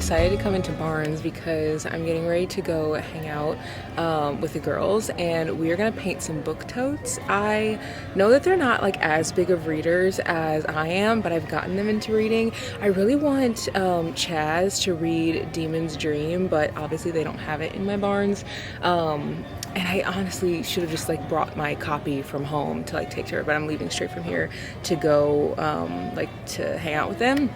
decided to come into Barnes because I'm getting ready to go hang out with the girls, and we are gonna paint some book totes. I know that they're not like as big of readers as I am, but I've gotten them into reading. I really want Chaz to read Demon's Dream, but obviously they don't have it in my Barnes. And I honestly should have just like brought my copy from home to like take to her, but I'm leaving straight from here to go like to hang out with them.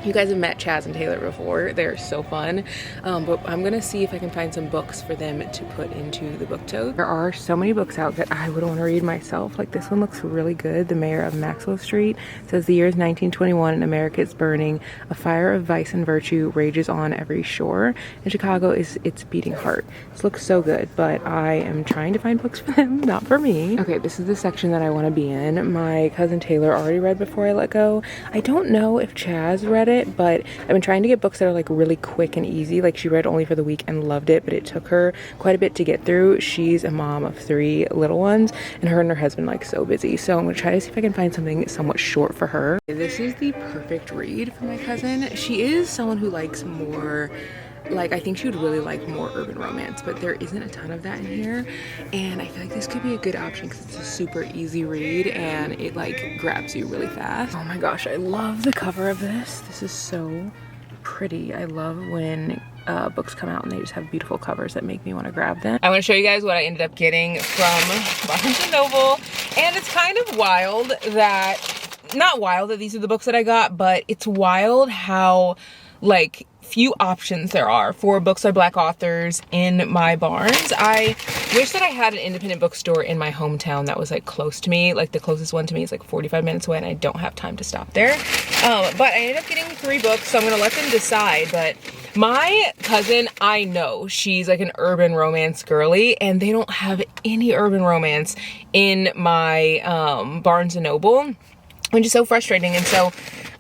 You guys have met Chaz and Taylor before. They're so fun. But I'm gonna see if I can find some books for them to put into the book tote. There are so many books out that I would want to read myself. Like this one looks really good. The Mayor of Maxwell Street. It says the year is 1921 and America is burning. A fire of vice and virtue rages on every shore. And Chicago is its beating heart. This looks so good, but I am trying to find books for them, not for me. Okay, this is the section that I want to be in. My cousin Taylor already read Before I Let Go. I don't know if Chaz read it, but I've been trying to get books that are like really quick and easy. Like she read Only for the Week and loved it, but it took her quite a bit to get through. She's a mom of 3 little ones, and her husband like so busy. So I'm gonna try to see if I can find something somewhat short for her. This is the perfect read for my cousin. She is someone who likes more, like, I think she would really like more urban romance, but there isn't a ton of that in here, and I feel like this could be a good option because it's a super easy read and it like grabs you really fast. Oh my gosh, I love the cover of this. This is so pretty. I love when books come out and they just have beautiful covers that make me want to grab them. I want to show you guys what I ended up getting from Barnes & Noble, and it's kind of wild that, not wild that these are the books that I got, but it's wild how like few options there are for books by Black authors in my Barnes. I wish that I had an independent bookstore in my hometown that was like close to me. Like the closest one to me is like 45 minutes away and I don't have time to stop there. But I ended up getting 3 books, so I'm gonna let them decide. But my cousin, I know she's like an urban romance girly, and they don't have any urban romance in my Barnes & Noble, which is so frustrating. And so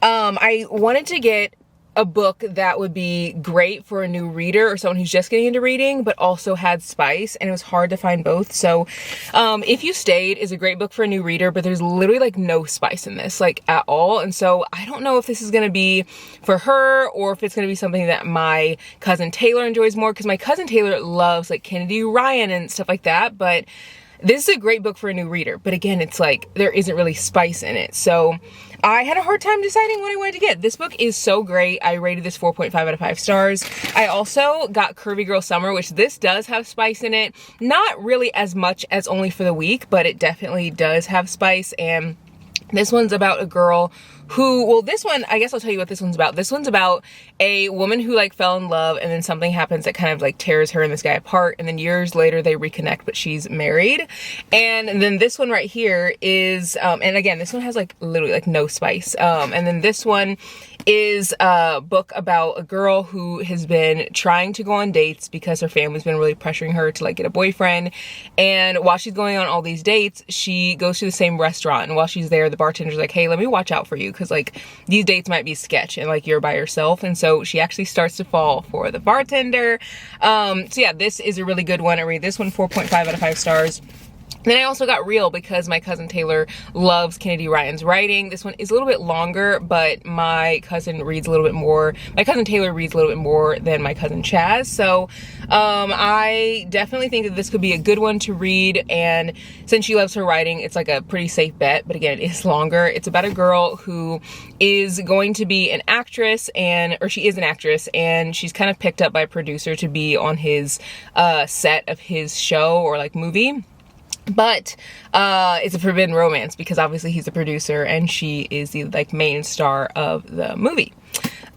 I wanted to get a book that would be great for a new reader or someone who's just getting into reading, but also had spice, and it was hard to find both. So If You Stayed is a great book for a new reader, but there's literally like no spice in this, like at all. And so I don't know if this is gonna be for her or if it's gonna be something that my cousin Taylor enjoys more, because my cousin Taylor loves like Kennedy Ryan and stuff like that. But this is a great book for a new reader, but again, it's like there isn't really spice in it. So I had a hard time deciding what I wanted to get. This book is so great. I rated this 4.5 out of 5 stars. I also got Curvy Girl Summer, which this does have spice in it. Not really as much as Only for the Week, but it definitely does have spice. And this one's about a girl who, well, this one, I guess I'll tell you what this one's about. This one's about a woman who like fell in love, and then something happens that kind of like tears her and this guy apart, and then years later they reconnect, but she's married. And then this one right here is, and again, this one has like literally like no spice. And then this one is a book about a girl who has been trying to go on dates because her family's been really pressuring her to like get a boyfriend. And while she's going on all these dates, she goes to the same restaurant, and while she's there, the bartender's like, hey, let me watch out for you, because like these dates might be sketch and like you're by yourself. And so she actually starts to fall for the bartender. So yeah, this is a really good one. I read this one 4.5 out of 5 stars. Then I also got Real because my cousin Taylor loves Kennedy Ryan's writing. This one is a little bit longer, but my cousin reads a little bit more. My cousin Taylor reads a little bit more than my cousin Chaz. So I definitely think that this could be a good one to read. And since she loves her writing, it's like a pretty safe bet. But again, it is longer. It's about a girl who is going to be an actress, or she is an actress, and she's kind of picked up by a producer to be on his set of his show or like movie. But it's a forbidden romance because obviously he's the producer and she is the like main star of the movie.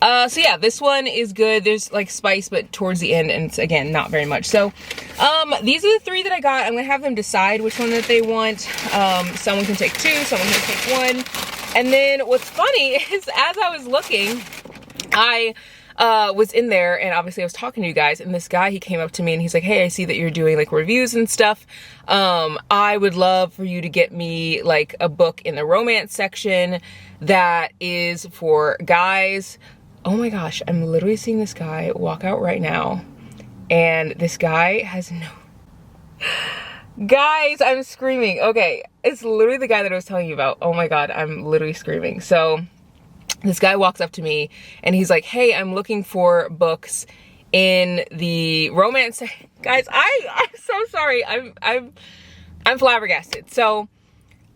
So yeah, this one is good. There's like spice, but towards the end, and it's again not very much. So these are the 3 that I got. I'm gonna have them decide which one that they want. Someone can take 2, someone can take 1. And then what's funny is, as I was looking, I was in there, and obviously I was talking to you guys, and this guy, he came up to me and he's like, hey, I see that you're doing like reviews and stuff. I would love for you to get me like a book in the romance section that is for guys. Oh my gosh, I'm literally seeing this guy walk out right now, and this guy has no... Guys, I'm screaming. Okay, it's literally the guy that I was telling you about. Oh my god, I'm literally screaming. So this guy walks up to me and he's like, hey, I'm looking for books in the romance. Guys, I'm so sorry. I'm flabbergasted. So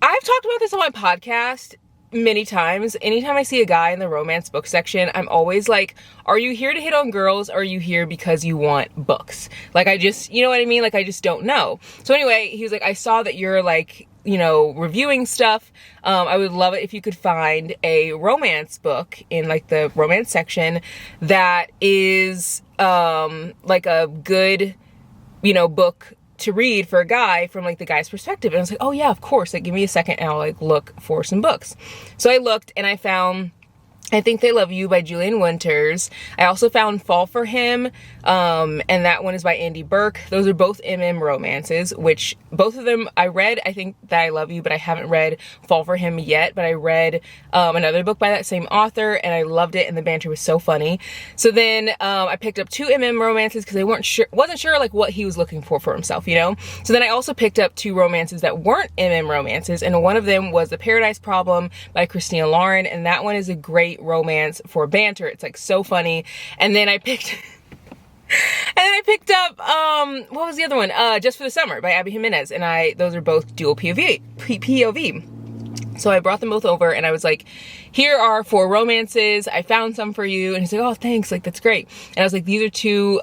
I've talked about this on my podcast many times. Anytime I see a guy in the romance book section, I'm always like, are you here to hit on girls, or are you here because you want books? Like, I just, you know what I mean? Like, I just don't know. So anyway, he was like, I saw that you're like, you know, reviewing stuff. I would love it if you could find a romance book in like the romance section that is like a good, you know, book to read for a guy from like the guy's perspective. And I was like, oh yeah, of course, like give me a second and I'll like look for some books. So I looked and I found I Think They Love You by Julian Winters. I also found Fall for Him, and that one is by Andy Burke. Those are both romances, which both of them I read. I Think That I Love You, but I haven't read Fall for Him yet. But I read another book by that same author, and I loved it, and the banter was so funny. So then I picked up 2 romances because I wasn't sure like what he was looking for himself, you know. So then I also picked up 2 romances that weren't romances, and one of them was The Paradise Problem by Christina Lauren, and that one is a great romance for banter. It's like so funny. And then I picked up what was the other one? Just for the Summer by Abby Jimenez, and those are both dual POV. So I brought them both over and I was like, here are 4 romances. I found some for you. And he's like, oh, thanks. Like, that's great. And I was like, these are 2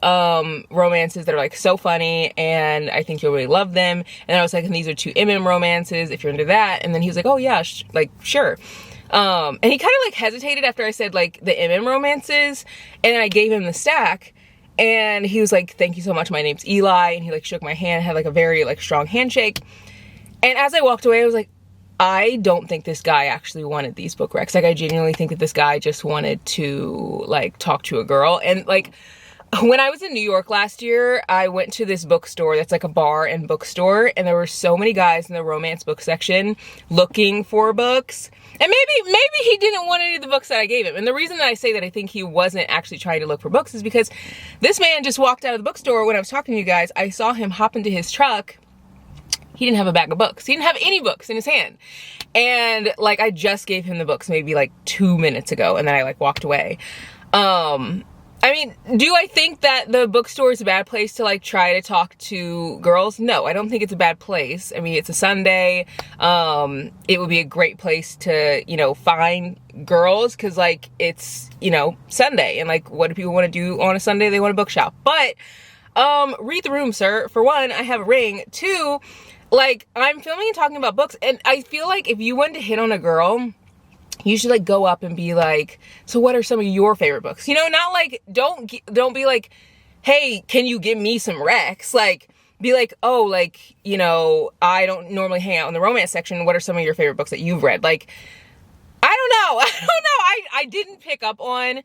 romances that are like so funny and I think you'll really love them. And I was like, and these are 2 romances if you're into that. And then he was like, oh yeah, like, sure. And he kind of like hesitated after I said like the romances, and then I gave him the stack and he was like, thank you so much. My name's Eli. And he like shook my hand, had like a very like strong handshake. And as I walked away, I was like, I don't think this guy actually wanted these book recs. Like, I genuinely think that this guy just wanted to like talk to a girl. And like, when I was in New York last year, I went to this bookstore that's like a bar and bookstore, and there were so many guys in the romance book section looking for books. And maybe he didn't want any of the books that I gave him. And the reason that I say that I think he wasn't actually trying to look for books is because this man just walked out of the bookstore when I was talking to you guys. I saw him hop into his truck. He didn't have a bag of books. He didn't have any books in his hand. And like, I just gave him the books maybe like 2 minutes ago, and then I like walked away. I mean, do I think that the bookstore is a bad place to like try to talk to girls? No, I don't think it's a bad place. I mean, it's a Sunday. It would be a great place to, you know, find girls, because like it's, you know, Sunday, and like, what do people want to do on a Sunday? They want to bookshop. But read the room, sir. For one, I have a ring. 2, like, I'm filming and talking about books, and I feel like if you wanted to hit on a girl, you should like go up and be like, so what are some of your favorite books? You know, not like, don't be like, hey, can you give me some recs? Like, be like, oh, like, you know, I don't normally hang out in the romance section. What are some of your favorite books that you've read? Like, I don't know. I didn't pick up on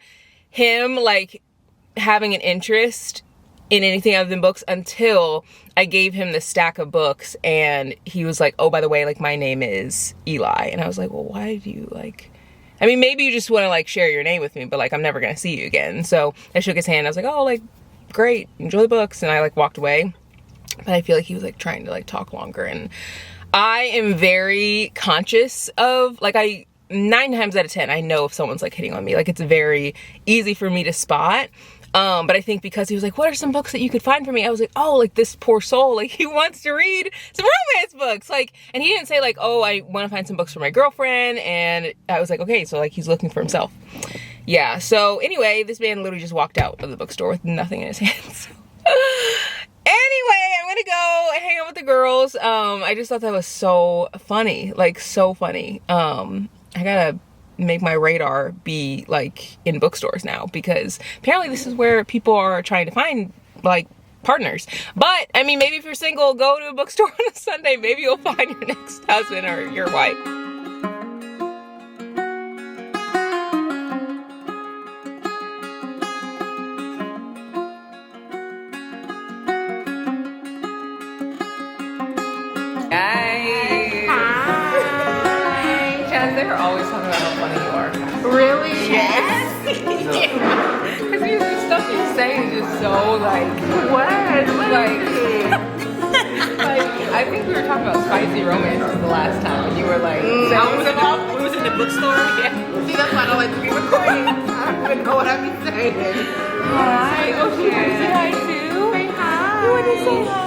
him like having an interest in anything other than books until I gave him the stack of books, and he was like, oh, by the way, like, my name is Eli. And I was like, well, why do you like, I mean, maybe you just want to like share your name with me, but like, I'm never going to see you again. So I shook his hand. I was like, oh, like, great, enjoy the books. And I like walked away, but I feel like he was like trying to like talk longer. And I am very conscious of like, 9 times out of 10, I know if someone's like hitting on me. Like, it's very easy for me to spot. But I think because he was like, what are some books that you could find for me? I was like, oh, like, this poor soul, like, he wants to read some romance books. Like, and he didn't say like, oh, I want to find some books for my girlfriend. And I was like, okay, so like, he's looking for himself. Yeah. So anyway, this man literally just walked out of the bookstore with nothing in his hands. Anyway, I'm gonna go hang out with the girls. I just thought that was so funny, like, so funny. I gotta make my radar be like in bookstores now, because apparently this is where people are trying to find like partners. But I mean, maybe if you're single, go to a bookstore on a Sunday, maybe you'll find your next husband or your wife. They're always talking about how funny you are. Really? Yes. Because the stuff you say is just so like, What? like I think we were talking about spicy romances the last time, and you were like, we was in the bookstore. Yeah. See, that's why I don't like to be recording. I don't even know what I'm saying. Hi. Oh, she wants to say hi too? Say hi. You want to say hi?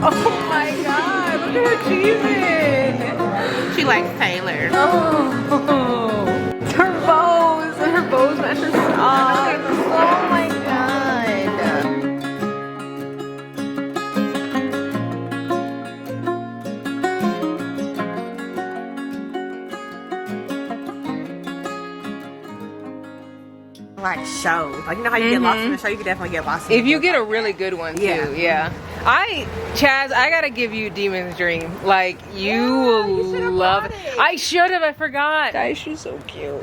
Oh my god, look at her cheesing. She likes Taylor. Oh. It's her bows, and her bows match her socks. Oh my god. Like shows. Like, you know how you get lost in the show? You can definitely get lost in If you get a really good one too, yeah. Chaz, I gotta give you Demon's Dream. Like, you will love it. I should have, I forgot. Guys, she's so cute.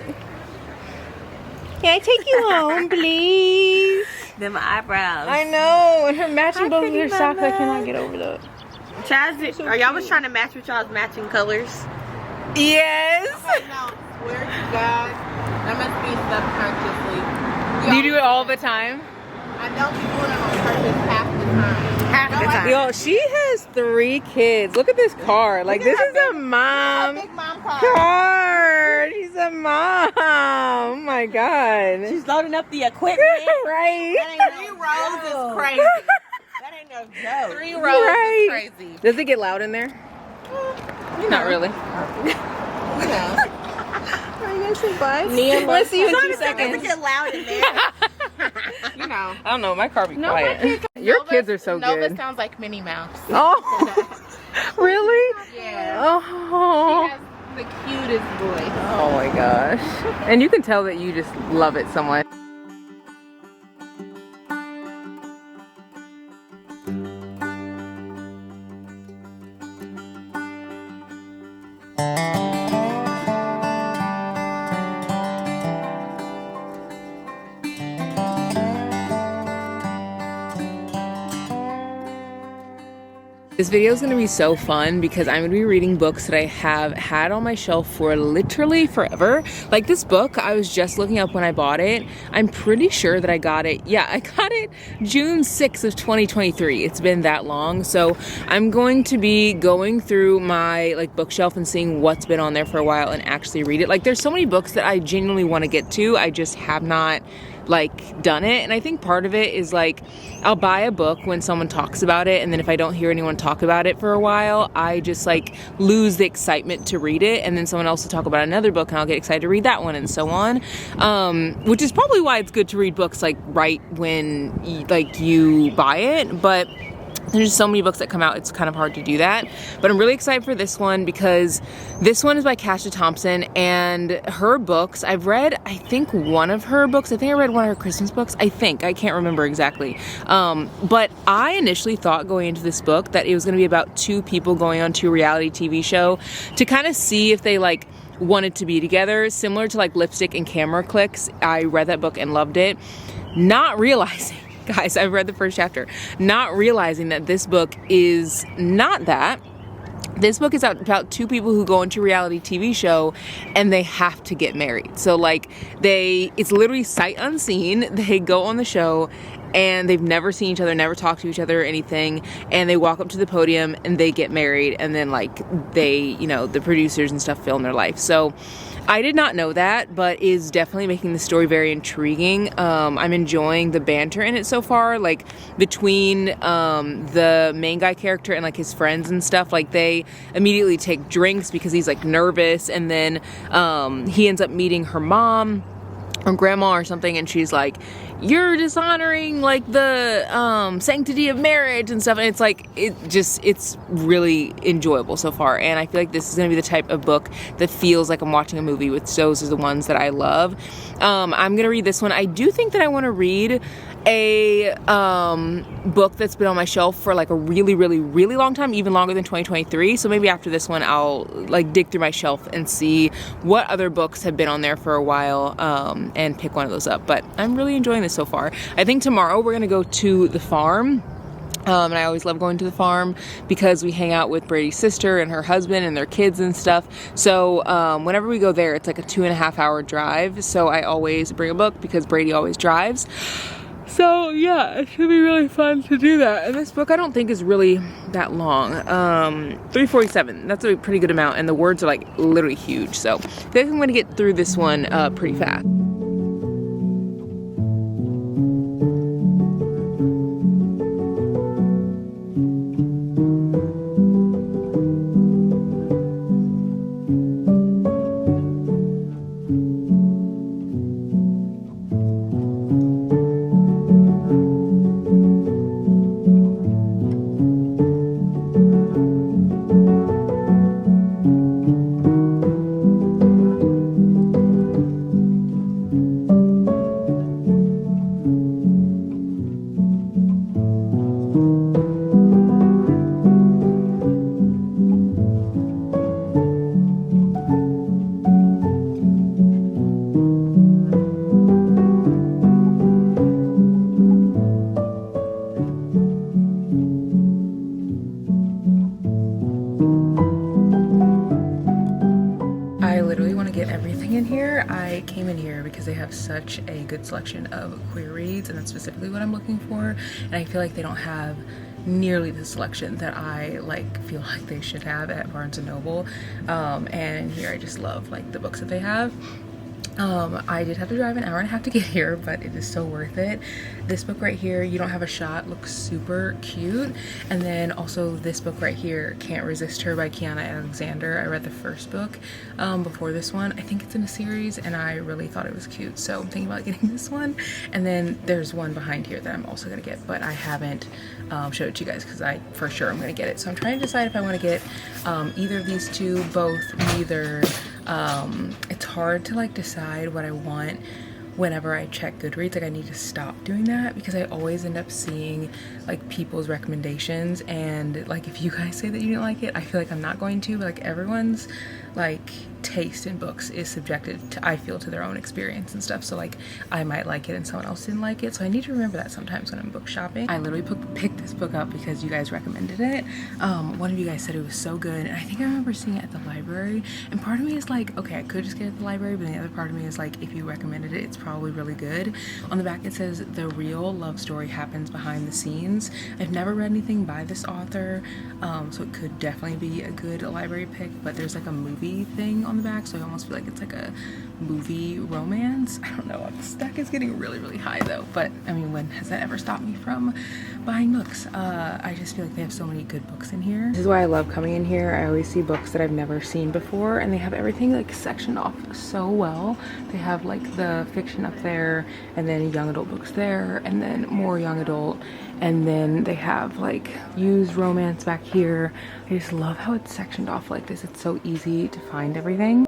Can I take you home, please? Them eyebrows. I know, and her matching both of her socks, I cannot get over that. Chaz, are y'all was trying to match with y'all's matching colors? Yes. No, swear to God. That must be subconsciously. Do you do it all the time? I don't be doing it on purpose half the time. Half the time. Yo, she has 3 kids. Look at this car. Like, this is a mom Big mom car. car. She's a mom. Oh my god. She's loading up the equipment. Right. That ain't 3 rows is crazy. That ain't no joke. 3 rows right. is crazy. Does it get loud in there? Not really. Yeah. Are you gonna say bye? Let's see you in 2 It seconds. get loud in there. You know. I don't know. My car be No, quiet. Your kids are so Nova good. sounds like Minnie Mouse. Oh, really? Yeah. Oh. She has the cutest voice. Oh my gosh. And you can tell that you just love it so much. This video is going to be so fun because I'm going to be reading books that I have had on my shelf for literally forever. Like this book, I was just looking up when I bought it. I'm pretty sure that I got it. Yeah, I got it June 6th of 2023. It's been that long. So I'm going to be going through my like bookshelf and seeing what's been on there for a while and actually read it. Like there's so many books that I genuinely want to get to. I just have not like done it. And I think part of it is like I'll buy a book when someone talks about it, and then if I don't hear anyone talk about it for a while, I just like lose the excitement to read it, and then someone else will talk about another book and I'll get excited to read that one, and so on. Which is probably why it's good to read books like right when you buy it, but there's just so many books that come out, it's kind of hard to do that. But I'm really excited for this one because this one is by Kasha Thompson, and her books, I've read, I think one of her books. I think I read one of her Christmas books. I can't remember exactly. But I initially thought going into this book that it was going to be about 2 people going on to a reality TV show to kind of see if they like wanted to be together, similar to like Lipstick and Camera Clicks. I read that book and loved it, not realizing, guys, I've read the first chapter, not realizing that this book is not that. This book is about 2 people who go into a reality TV show and they have to get married. So like it's literally sight unseen. They go on the show and they've never seen each other, never talked to each other or anything. And they walk up to the podium and they get married, and then like the producers and stuff film their life. So I did not know that, but is definitely making the story very intriguing. I'm enjoying the banter in it so far, like between the main guy character and like his friends and stuff. Like they immediately take drinks because he's like nervous, and then he ends up meeting her mom or grandma or something, and she's like, you're dishonoring like the sanctity of marriage and stuff. And it's like it's really enjoyable so far, and I feel like this is gonna be the type of book that feels like I'm watching a movie, with those are the ones that I love. I'm gonna read this one. I do think that I want to read a book that's been on my shelf for like a really long time, even longer than 2023. So maybe after this one I'll like dig through my shelf and see what other books have been on there for a while, and pick one of those up. But I'm really enjoying this so far. I think tomorrow we're gonna go to the farm. And I always love going to the farm because we hang out with Brady's sister and her husband and their kids and stuff. So whenever we go there, it's like a 2.5 hour drive. So I always bring a book because Brady always drives. So yeah, it should be really fun to do that. And this book I don't think is really that long. 347, that's a pretty good amount, and the words are like literally huge. So I think I'm gonna get through this one pretty fast. I literally want to get everything in here. I came in here because they have such a good selection of queer reads, and that's specifically what I'm looking for. And I feel like they don't have nearly the selection that I feel like they should have at Barnes and Noble. And here I just love like the books that they have. I did have to drive an hour and a half to get here, but it is so worth it. This book right here, You Don't Have a Shot, looks super cute. And then also this book right here, Can't Resist Her by Kiana Alexander. I read the first book before this one. I think it's in a series, and I really thought it was cute, so I'm thinking about getting this one. And then there's one behind here that I'm also gonna get, but I haven't showed it to you guys because I for sure I'm gonna get it. So I'm trying to decide if I want to get either of these two, both, neither. It's hard to like decide what I want whenever I check Goodreads. Like I need to stop doing that because I always end up seeing like people's recommendations, and like if you guys say that you didn't like it, I feel like I'm not going to, but like everyone's like taste in books is subjected to, I feel, to their own experience and stuff. So like I might like it and someone else didn't like it, so I need to remember that sometimes when I'm book shopping. I literally picked this book up because you guys recommended it. One of you guys said it was so good, and I think I remember seeing it at the library, and part of me is like, okay, I could just get it at the library, but the other part of me is like, if you recommended it, it's probably really good. On the back it says the real love story happens behind the scenes. I've never read anything by this author, so it could definitely be a good library pick, but there's like a movie thing on the back, so I almost feel like it's like a movie romance. I don't know, the stack is getting really high though, but I mean, when has that ever stopped me from buying books? I just feel like they have so many good books in here. This is why I love coming in here. I always see books that I've never seen before, and they have everything like sectioned off so well. They have like the fiction up there, and then young adult books there, and then more young adult, and then they have like used romance back here. I just love how it's sectioned off like this. It's so easy to find everything.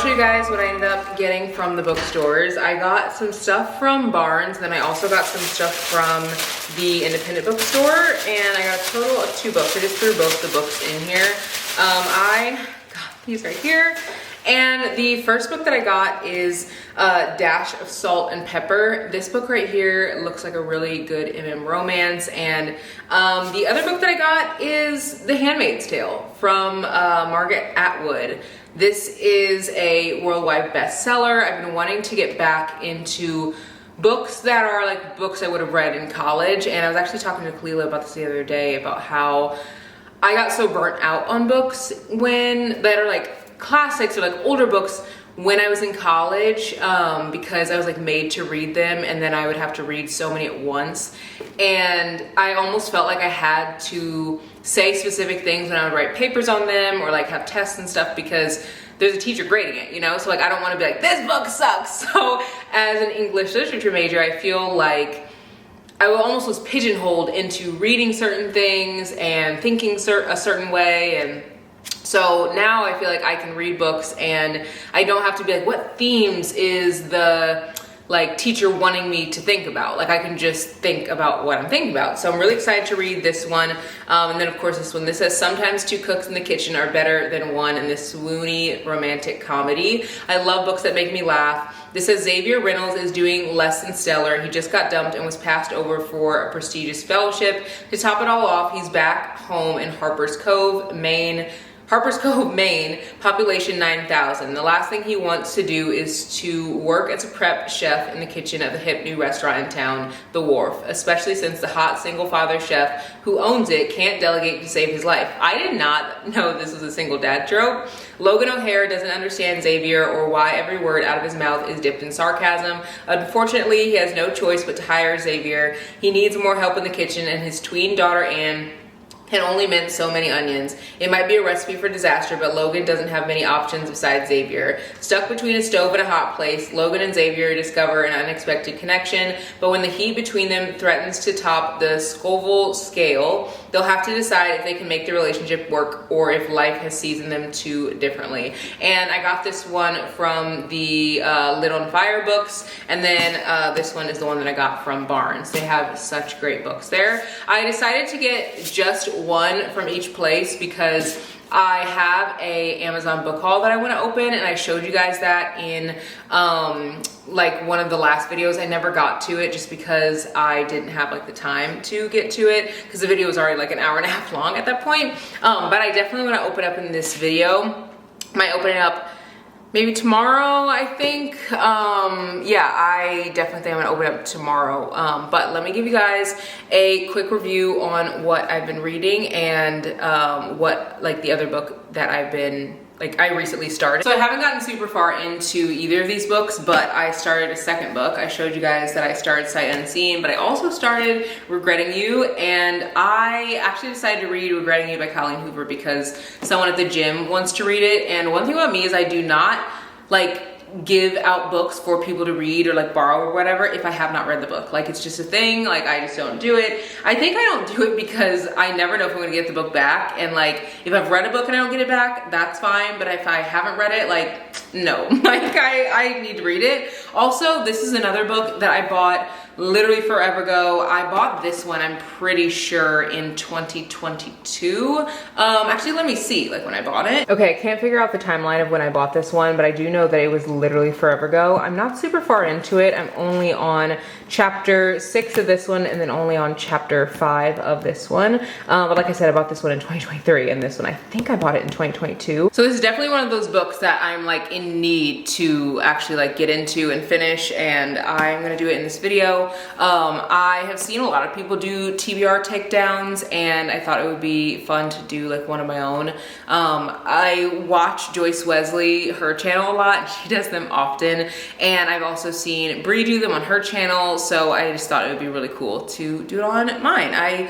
You guys what I ended up getting from the bookstores. I got some stuff from Barnes, then I also got some stuff from the independent bookstore, and I got a total of 2 books. I just threw both the books in here. I got these right here, and the first book that I got is Dash of Salt and Pepper. This book right here looks like a really good MM romance, and the other book that I got is The Handmaid's Tale from Margaret Atwood. This is a worldwide bestseller. I've been wanting to get back into books that are like books I would have read in college, and I was actually talking to Kalila about this the other day about how I got so burnt out on books that are like classics or like older books when I was in college, because I was like made to read them, and then I would have to read so many at once, and I almost felt like I had to say specific things when I would write papers on them or like have tests and stuff, because there's a teacher grading it, you know? So like I don't want to be like, this book sucks. So as an English literature major, I feel like I almost was pigeonholed into reading certain things and thinking a certain way. And so now I feel like I can read books and I don't have to be like, what themes is the like teacher wanting me to think about? Like I can just think about what I'm thinking about. So I'm really excited to read this one. And then of course this one, this says, sometimes two cooks in the kitchen are better than one in this swoony romantic comedy. I love books that make me laugh. This says Xavier Reynolds is doing less than stellar. He just got dumped and was passed over for a prestigious fellowship. To top it all off, he's back home in Harper's Cove, Maine, population 9,000. The last thing he wants to do is to work as a prep chef in the kitchen of the hip new restaurant in town, The Wharf, especially since the hot single father chef who owns it can't delegate to save his life. I did not know this was a single dad trope. Logan O'Hare doesn't understand Xavier or why every word out of his mouth is dipped in sarcasm. Unfortunately, he has no choice but to hire Xavier. He needs more help in the kitchen, and his tween daughter Anne can only mint so many onions. It might be a recipe for disaster, but Logan doesn't have many options besides Xavier. Stuck between a stove and a hot place, Logan and Xavier discover an unexpected connection, but when the heat between them threatens to top the Scoville scale, they'll have to decide if they can make the relationship work or if life has seasoned them too differently. And I got this one from the Lit on Fire books, and then this one is the one that I got from Barnes. They have such great books there. I decided to get just one from each place because I have a Amazon book haul that I want to open, and I showed you guys that in like one of the last videos. I never got to it just because I didn't have like the time to get to it because the video was already like an hour and a half long at that point. But I definitely want to open up in this video. Might open it up maybe tomorrow, I think. Yeah, I definitely think I'm gonna open it up tomorrow. But let me give you guys a quick review on what I've been reading and what like the other book that I recently started. So I haven't gotten super far into either of these books, but I started a second book. I showed you guys that I started Sight Unseen, but I also started Regretting You, and I actually decided to read Regretting You by Colleen Hoover because someone at the gym wants to read it. And one thing about me is I do not like give out books for people to read or like borrow or whatever if I have not read the book. Like it's just a thing, like I just don't do it. I think I don't do it because I never know if I'm gonna get the book back, and like if I've read a book and I don't get it back, that's fine, but if I haven't read it, like no, like I need to read it. Also, this is another book that I bought literally forever ago. I bought this one, I'm pretty sure in 2022. Actually, let me see like when I bought it. Okay, I can't figure out the timeline of when I bought this one, but I do know that it was literally forever ago. I'm not super far into it. I'm only on chapter 6 of this one and then only on chapter 5 of this one. But like I said, I bought this one in 2023, and this one, I think I bought it in 2022. So this is definitely one of those books that I'm like in need to actually like get into and finish, and I'm gonna do it in this video. I have seen a lot of people do TBR takedowns, and I thought it would be fun to do like one of my own. I watch Joyce Wesley, her channel a lot, and she does them often, and I've also seen Bree do them on her channel, so I just thought it would be really cool to do it on mine. I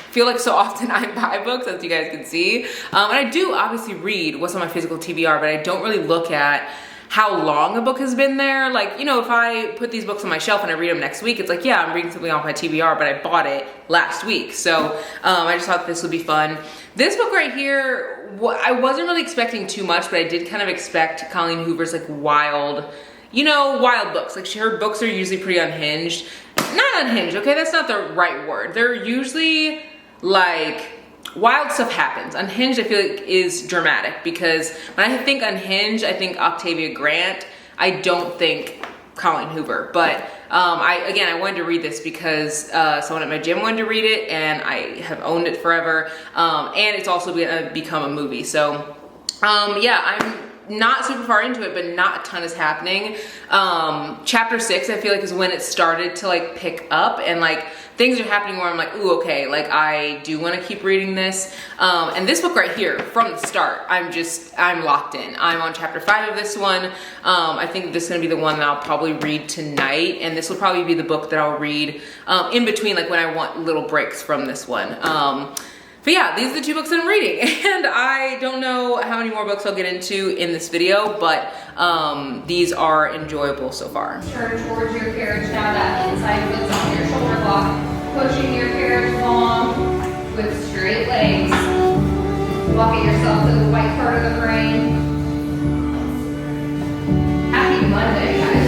feel like so often I buy books, as you guys can see, and I do obviously read what's on my physical TBR, but I don't really look at how long a book has been there. Like, you know, if I put these books on my shelf and I read them next week, it's like, yeah, I'm reading something off my TBR, but I bought it last week. So I just thought this would be fun. This book right here, I wasn't really expecting too much, but I did kind of expect Colleen Hoover's like wild, you know, wild books. Like her books are usually pretty unhinged. Not unhinged, okay, that's not the right word. They're usually like, wild stuff happens. Unhinged, I feel like, is dramatic, because when I think Unhinged, I think Octavia Grant. I don't think Colleen Hoover. But I wanted to read this because someone at my gym wanted to read it, and I have owned it forever. And it's also gonna become a movie. So yeah, I'm not super far into it, but not a ton is happening. Chapter 6, I feel like, is when it started to like pick up, and like things are happening where I'm like, ooh, okay, like I do want to keep reading this. And this book right here, from the start, I'm locked in. I'm on chapter 5 of this one. I think this is gonna be the one that I'll probably read tonight, and this will probably be the book that I'll read in between, like when I want little breaks from this one. But yeah, these are the 2 books that I'm reading, and I don't know how many more books I'll get into in this video, but these are enjoyable so far. Turn towards your carriage now, that inside foot's on your shoulder block, pushing your carriage along with straight legs. Walking yourself to the white part of the brain. Happy Monday, guys.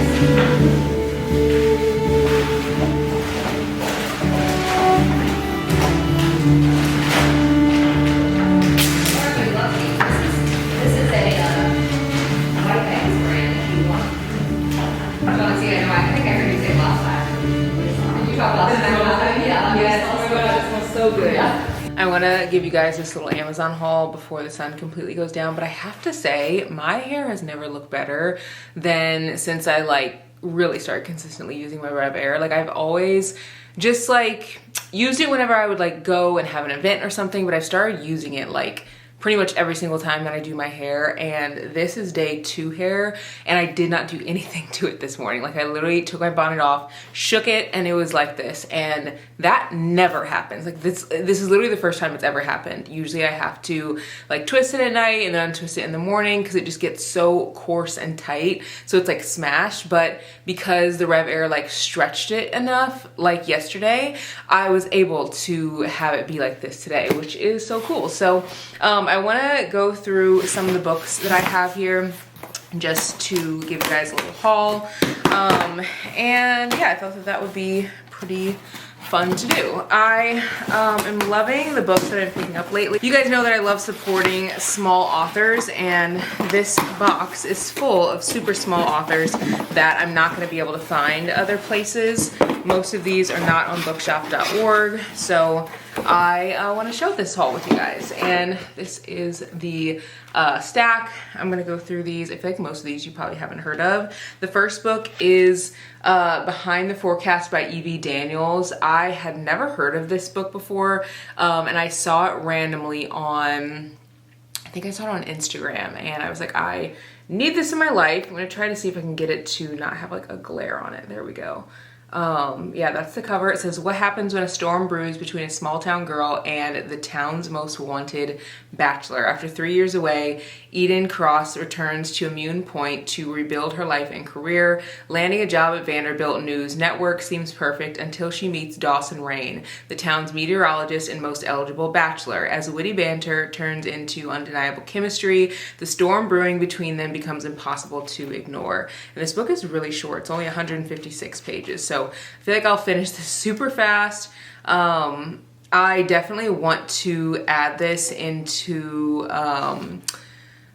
I want to give you guys this little Amazon haul before the sun completely goes down, but I have to say my hair has never looked better than since I like really started consistently using my Rev Air. Like I've always just like used it whenever I would like go and have an event or something, but I've started using it like pretty much every single time that I do my hair, and this is day 2 hair, and I did not do anything to it this morning. Like I literally took my bonnet off, shook it, and it was like this, and that never happens. Like this is literally the first time it's ever happened. Usually I have to like twist it at night and then untwist it in the morning because it just gets so coarse and tight, so it's like smashed. But because the Rev Air like stretched it enough, like yesterday, I was able to have it be like this today, which is so cool. So I want to go through some of the books that I have here just to give you guys a little haul. And yeah, I thought that that would be pretty fun to do. I am loving the books that I'm picking up lately. You guys know that I love supporting small authors, and this box is full of super small authors that I'm not going to be able to find other places. Most of these are not on bookshop.org, so I want to show this haul with you guys. And this is the stack. I'm going to go through these. I feel like most of these you probably haven't heard of. The first book is Behind the Forecast by E.B. Daniels. I had never heard of this book before, and I saw it randomly on, I think I saw it on Instagram, and I was like, I need this in my life. I'm going to try to see if I can get it to not have like a glare on it. There we go. Yeah, that's the cover. It says, what happens when a storm brews between a small town girl and the town's most wanted bachelor? After 3 years away, Eden Cross returns to Immune Point to rebuild her life and career. Landing a job at Vanderbilt News Network seems perfect until she meets Dawson Rain, the town's meteorologist and most eligible bachelor. As witty banter turns into undeniable chemistry, the storm brewing between them becomes impossible to ignore. And this book is really short. It's only 156 pages, so I feel like I'll finish this super fast. I definitely want to add this into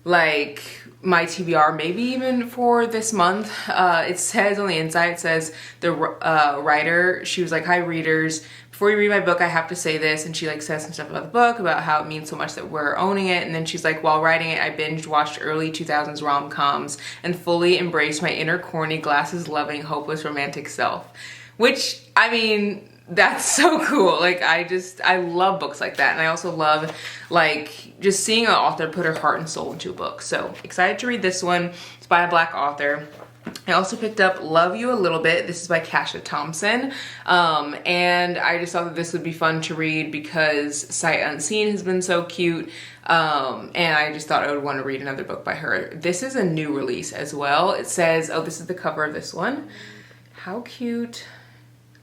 like my TBR, maybe even for this month. It says on the inside, it says the writer, she was like, hi readers, before you read my book, I have to say this. And she like says some stuff about the book, about how it means so much that we're owning it. And then she's like, while writing it, I binge watched early 2000s rom-coms and fully embraced my inner corny, glasses loving, hopeless romantic self. Which, I mean, that's so cool. Like I love books like that. And I also love like just seeing an author put her heart and soul into a book. So excited to read this one. It's by a Black author. I also picked up Love You a Little Bit. This is by Kasha Thompson. And I just thought that this would be fun to read because Sight Unseen has been so cute. And I just thought I would want to read another book by her. This is a new release as well. It says, oh, this is the cover of this one. How cute.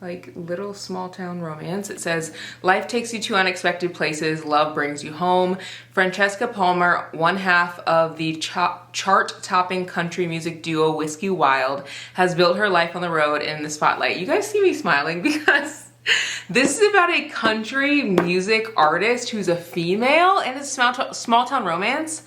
Like little small town romance. It says, life takes you to unexpected places, love brings you home. Francesca Palmer, one half of the chart-topping country music duo Whiskey Wild, has built her life on the road and in the spotlight. You guys see me smiling because this is about a country music artist who's a female and it's a small town romance.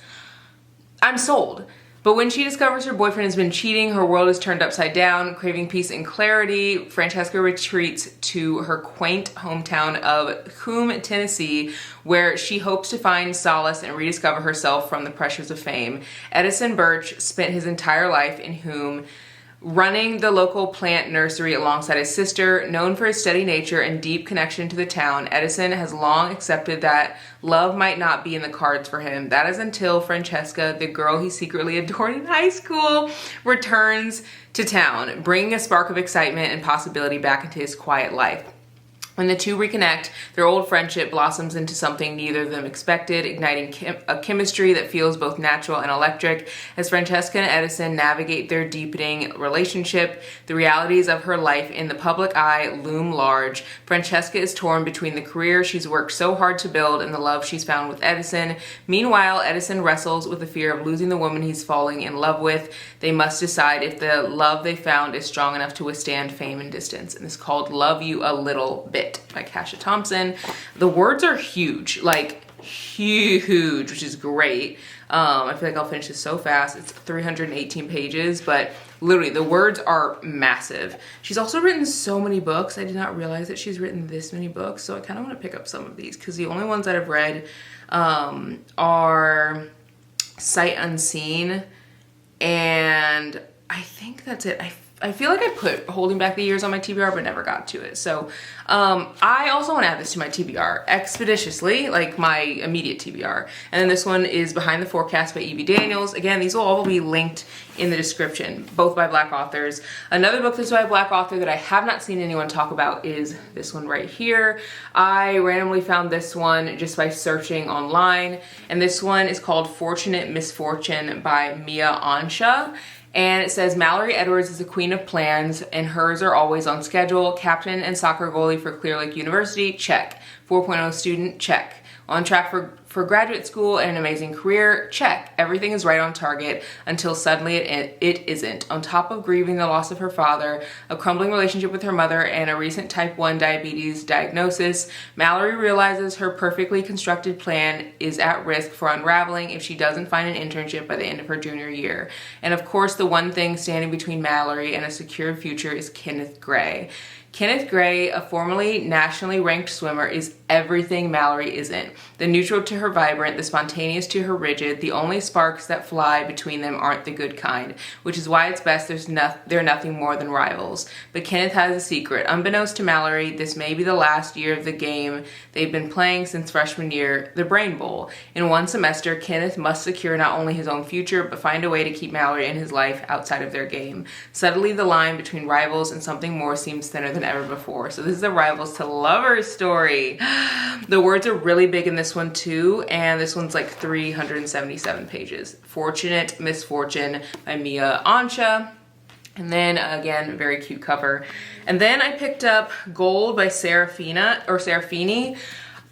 I'm sold. But when she discovers her boyfriend has been cheating, her world is turned upside down. Craving peace and clarity, Francesca retreats to her quaint hometown of Coombe, Tennessee, where she hopes to find solace and rediscover herself from the pressures of fame. Edison Birch spent his entire life in Coombe, running the local plant nursery alongside his sister. Known for his steady nature and deep connection to the town, Edison has long accepted that love might not be in the cards for him. That is until Francesca, the girl he secretly adored in high school, returns to town, bringing a spark of excitement and possibility back into his quiet life. When the two reconnect, their old friendship blossoms into something neither of them expected, igniting a chemistry that feels both natural and electric. As Francesca and Edison navigate their deepening relationship, the realities of her life in the public eye loom large. Francesca is torn between the career she's worked so hard to build and the love she's found with Edison. Meanwhile, Edison wrestles with the fear of losing the woman he's falling in love with. They must decide if the love they found is strong enough to withstand fame and distance. And it's called Love You a Little Bit by Kasha Thompson. The words are huge, like huge, which is great. I feel like I'll finish this so fast. It's 318 pages, but literally the words are massive. She's also written so many books. I did not realize that she's written this many books, so I kind of want to pick up some of these because the only ones that I've read are Sight Unseen, and I think that's it. I feel like I put Holding Back the Years on my TBR, but never got to it. So I also want to add this to my TBR expeditiously, like my immediate TBR. And then this one is Behind the Forecast by E.B. Daniels. Again, these will all be linked in the description, both by Black authors. Another book that's by a Black author that I have not seen anyone talk about is this one right here. I randomly found this one just by searching online. And this one is called Fortunate Misfortune by Mia Ansha. And it says, Mallory Edwards is the queen of plans, and hers are always on schedule. Captain and soccer goalie for Clear Lake University, check. 4.0 student, check. On track for graduate school and an amazing career, check. Everything is right on target until suddenly it isn't. On top of grieving the loss of her father, a crumbling relationship with her mother, and a recent type 1 diabetes diagnosis, Mallory realizes her perfectly constructed plan is at risk for unraveling if she doesn't find an internship by the end of her junior year. And of course, the one thing standing between Mallory and a secure future is Kenneth Gray. Kenneth Gray, a formerly nationally ranked swimmer, is everything Mallory isn't. The neutral to her vibrant, the spontaneous to her rigid, the only sparks that fly between them aren't the good kind, which is why it's best they're nothing more than rivals. But Kenneth has a secret. Unbeknownst to Mallory, this may be the last year of the game they've been playing since freshman year, the Brain Bowl. In one semester, Kenneth must secure not only his own future, but find a way to keep Mallory in his life outside of their game. Suddenly, the line between rivals and something more seems thinner than ever before. So this is a rivals to lovers story. The words are really big in this one too, and this one's like 377 pages. Fortunate Misfortune by Mia Ansha. And then again, very cute cover. And then I picked up Gold by Serafini.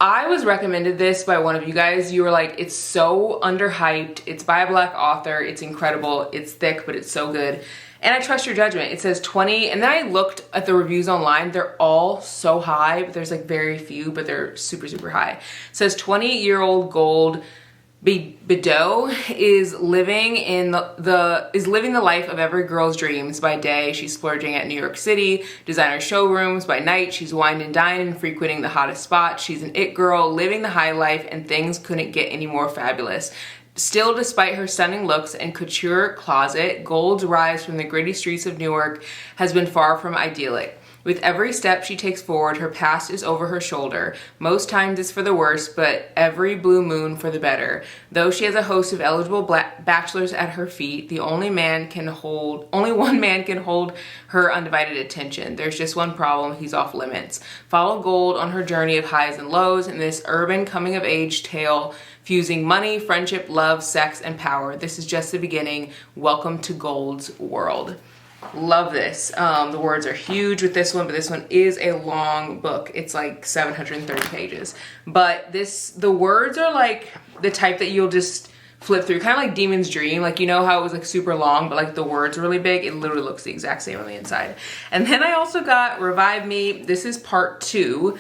I was recommended this by one of you guys. You were like, it's so underhyped. It's by a Black author. It's incredible. It's thick, but it's so good. And I trust your judgment. It says 20, and then I looked at the reviews online. They're all so high, but there's like very few, but they're super, super high. It says 20-year-old Gold Bedeau is living the life of every girl's dreams. By day, she's splurging at New York City designer showrooms. By night, she's wined and dined and frequenting the hottest spots. She's an it girl, living the high life, and things couldn't get any more fabulous. Still, despite her stunning looks and couture closet, Gold's rise from the gritty streets of Newark has been far from idyllic. With every step she takes forward, her past is over her shoulder. Most times it's for the worse, but every blue moon for the better. Though she has a host of eligible bachelors at her feet, the only one man can hold her undivided attention. There's just one problem: he's off limits. Follow Gold on her journey of highs and lows in this urban coming-of-age tale, fusing money, friendship, love, sex, and power. This is just the beginning. Welcome to Gold's world. Love this. The words are huge with this one, but this one is a long book. It's like 730 pages. But the words are like the type that you'll just flip through, kind of like Demon's Dream. Like, you know how it was like super long, but like the words are really big? It literally looks the exact same on the inside. And then I also got Revive Me. This is part 2,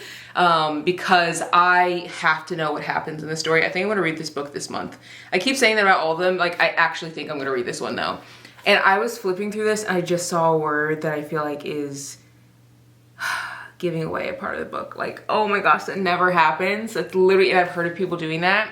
because I have to know what happens in the story. I think I'm gonna read this book this month. I keep saying that about all of them. Like, I actually think I'm gonna read this one though. And I was flipping through this and I just saw a word that I feel like is giving away a part of the book. Like, oh my gosh, that never happens. That's literally, and I've heard of people doing that.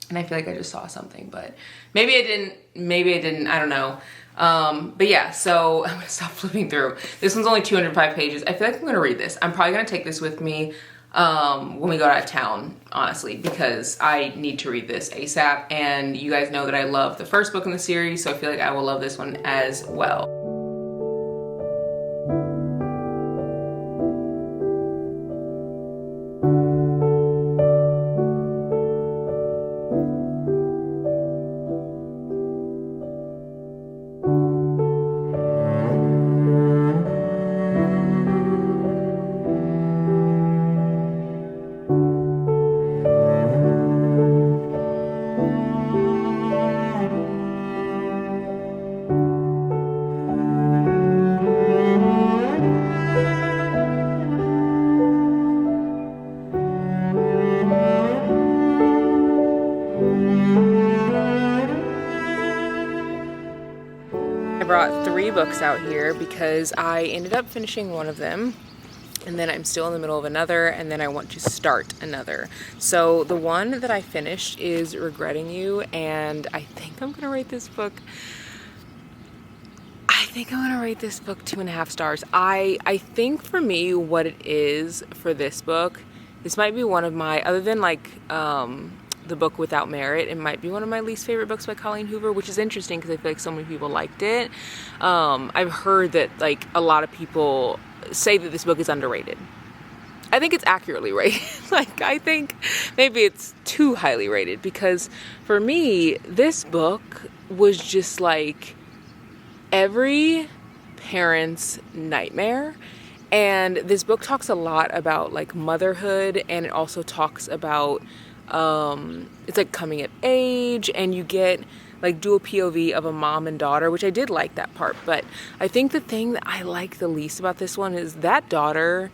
And I feel like I just saw something, but maybe I didn't, I don't know. But yeah, so I'm gonna stop flipping through. This one's only 205 pages. I feel like I'm gonna read this. I'm probably gonna take this with me when we go out of town, honestly, because I need to read this ASAP. And you guys know that I love the first book in the series, so I feel like I will love this one as well. Brought 3 books out here because I ended up finishing one of them, and then I'm still in the middle of another, and then I want to start another. So the one that I finished is Regretting You, and I think I'm gonna rate this book 2.5 stars. I think for me, what it is for this book, this might be one of my, other than like the book Without Merit, it might be one of my least favorite books by Colleen Hoover, which is interesting because I feel like so many people liked it. I've heard that like a lot of people say that this book is underrated. I think it's accurately rated. Like, I think maybe it's too highly rated, because for me, this book was just like every parent's nightmare. And this book talks a lot about like motherhood, and it also talks about it's like coming of age, and you get like dual POV of a mom and daughter, which I did like that part. But I think the thing that I like the least about this one is that daughter,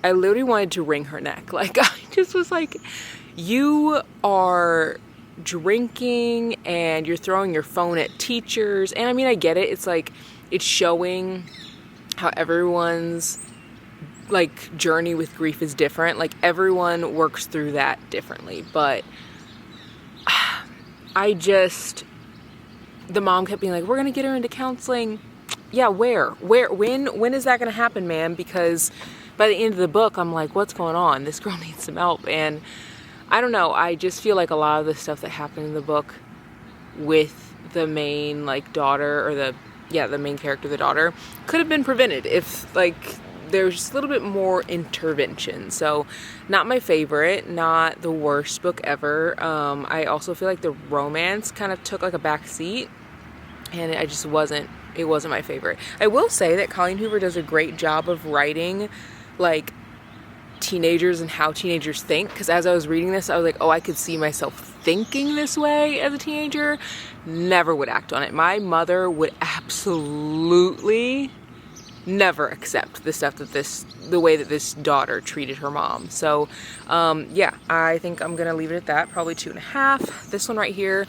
I literally wanted to wring her neck. Like, I just was like, you are drinking and you're throwing your phone at teachers. And I mean, I get it. It's like, it's showing how everyone's like journey with grief is different. Like, everyone works through that differently. But the mom kept being like, we're gonna get her into counseling. Yeah, when is that gonna happen, man? Because by the end of the book, I'm like, what's going on? This girl needs some help. And I don't know, I just feel like a lot of the stuff that happened in the book with the main like daughter, or the main character, the daughter, could have been prevented if like there's just a little bit more intervention. So not my favorite, not the worst book ever. I also feel like the romance kind of took like a back seat, and it wasn't my favorite. I will say that Colleen Hoover does a great job of writing like teenagers and how teenagers think, because as I was reading this, I was like, oh, I could see myself thinking this way as a teenager. Never would act on it. My mother would absolutely never accept the stuff that the way that this daughter treated her mom. So yeah, I think I'm gonna leave it at that, probably 2.5. This one right here,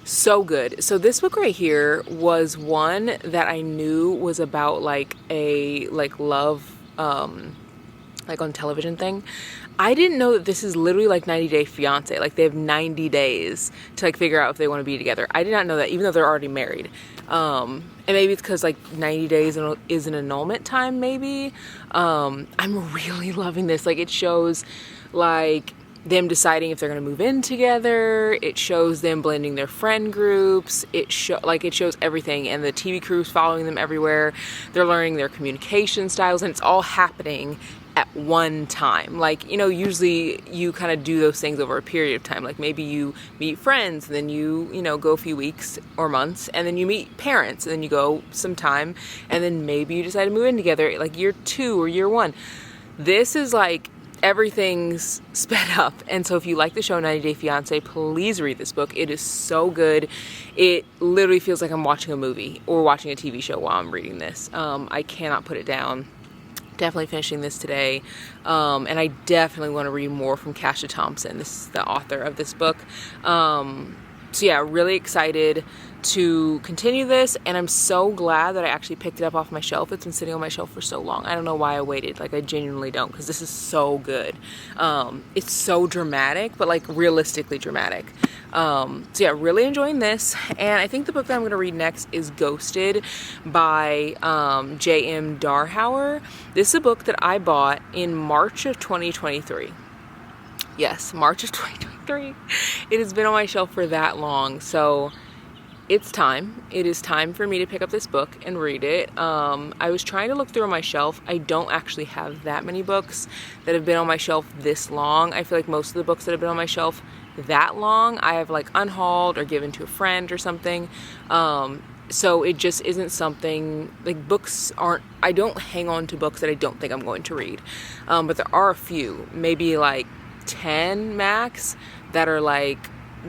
so good. So this book right here was one that I knew was about like a love like on television thing. I didn't know that this is literally like 90 Day Fiance. Like, they have 90 days to like figure out if they want to be together. I did not know that, even though they're already married. And maybe it's because like 90 days is an annulment time, maybe. I'm really loving this. Like, it shows like them deciding if they're going to move in together. It shows them blending their friend groups. It shows everything, and the TV crew's following them everywhere. They're learning their communication styles, and it's all happening at one time. Like, you know, usually you kind of do those things over a period of time. Like, maybe you meet friends, and then you know, go a few weeks or months, and then you meet parents, and then you go some time, and then maybe you decide to move in together like year 2 or year 1. This is like everything's sped up. And so if you like the show 90 Day Fiance, please read this book. It is so good. It literally feels like I'm watching a movie or watching a TV show while I'm reading this. I cannot put it down. Definitely finishing this today. And I definitely want to read more from Kasha Thompson. This is the author of this book. So yeah, really excited to continue this, and I'm so glad that I actually picked it up off my shelf. It's been sitting on my shelf for so long. I don't know why I waited. Like, I genuinely don't, because this is so good. It's so dramatic, but like realistically dramatic. So yeah, really enjoying this. And I think the book that I'm going to read next is Ghosted by J.M. Darhauer. This is a book that I bought in March of 2023. Yes, March of 2023. It has been on my shelf for that long, so it's time. It is time for me to pick up this book and read it. I was trying to look through on my shelf. I don't actually have that many books that have been on my shelf this long. I feel like most of the books that have been on my shelf that long, I have like unhauled or given to a friend or something. So it just isn't something, like books aren't, I don't hang on to books that I don't think I'm going to read. But there are a few, maybe like 10 max, that are like,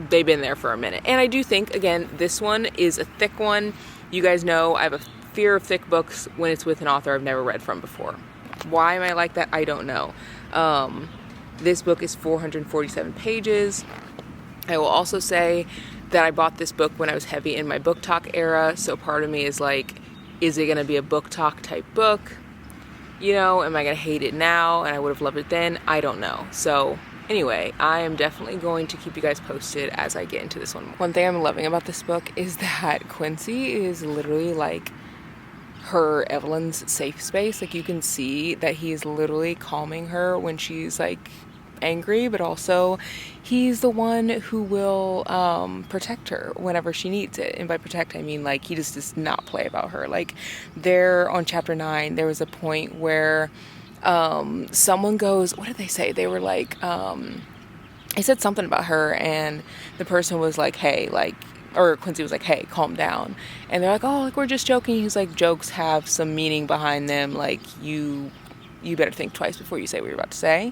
they've been there for a minute. And I do think, again, this one is a thick one. You guys know I have a fear of thick books when it's with an author I've never read from before. Why am I like that? I don't know. This book is 447 pages. I will also say that I bought this book when I was heavy in my book talk era. So part of me is like, is it going to be a book talk type book? You know, am I going to hate it now and I would have loved it then? I don't know. So anyway, I am definitely going to keep you guys posted as I get into this one. One thing I'm loving about this book is that Quincy is literally like her, Evelyn's safe space. Like, you can see that he is literally calming her when she's like angry, but also he's the one who will protect her whenever she needs it. And by protect, I mean like he just does not play about her. Like, there on chapter 9, there was a point where someone goes, what did they say? They were like, they said something about her, and the person was like, hey, like, or Quincy was like, hey, calm down. And they're like, oh, like, we're just joking. He's like, jokes have some meaning behind them. Like, you better think twice before you say what you're about to say.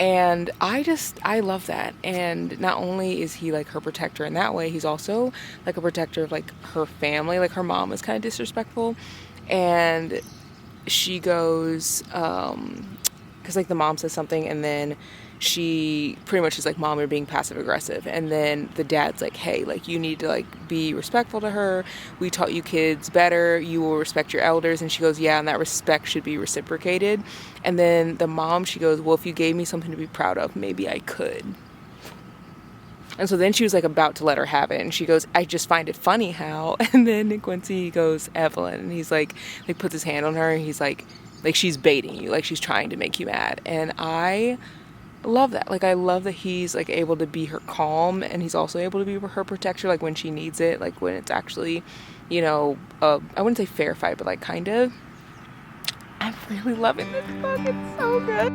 And I love that. And not only is he like her protector in that way, he's also like a protector of like her family. Like, her mom is kind of disrespectful, and she goes, because like the mom says something, and then she pretty much is like, mom, you're being passive aggressive. And then the dad's like, hey, like, you need to like be respectful to her. We taught you kids better. You will respect your elders. And she goes, yeah, and that respect should be reciprocated. And then the mom, she goes, well, if you gave me something to be proud of, maybe I could. And so then she was like about to let her have it, and she goes, I just find it funny how. And then Quincy goes, Evelyn, and he's like puts his hand on her, and he's like she's baiting you, like she's trying to make you mad. And I love that. Like, I love that he's like able to be her calm, and he's also able to be her protector, like when she needs it, like when it's actually, you know, I wouldn't say fair fight, but like kind of. I'm really loving this book. It's so good.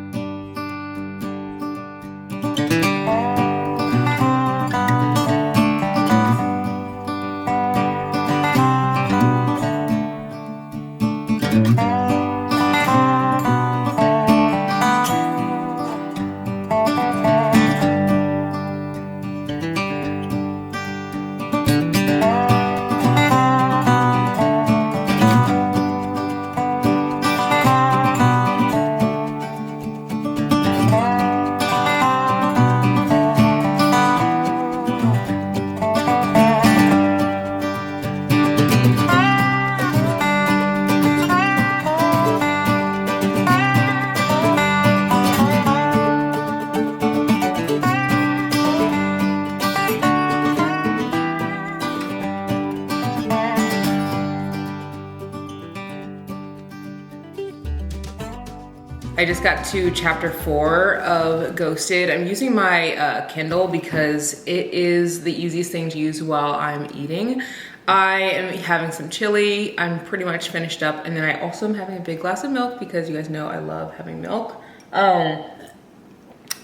I just got to chapter 4 of Ghosted. I'm using my Kindle because it is the easiest thing to use while I'm eating. I am having some chili. I'm pretty much finished up, and then I also am having a big glass of milk because you guys know I love having milk. Then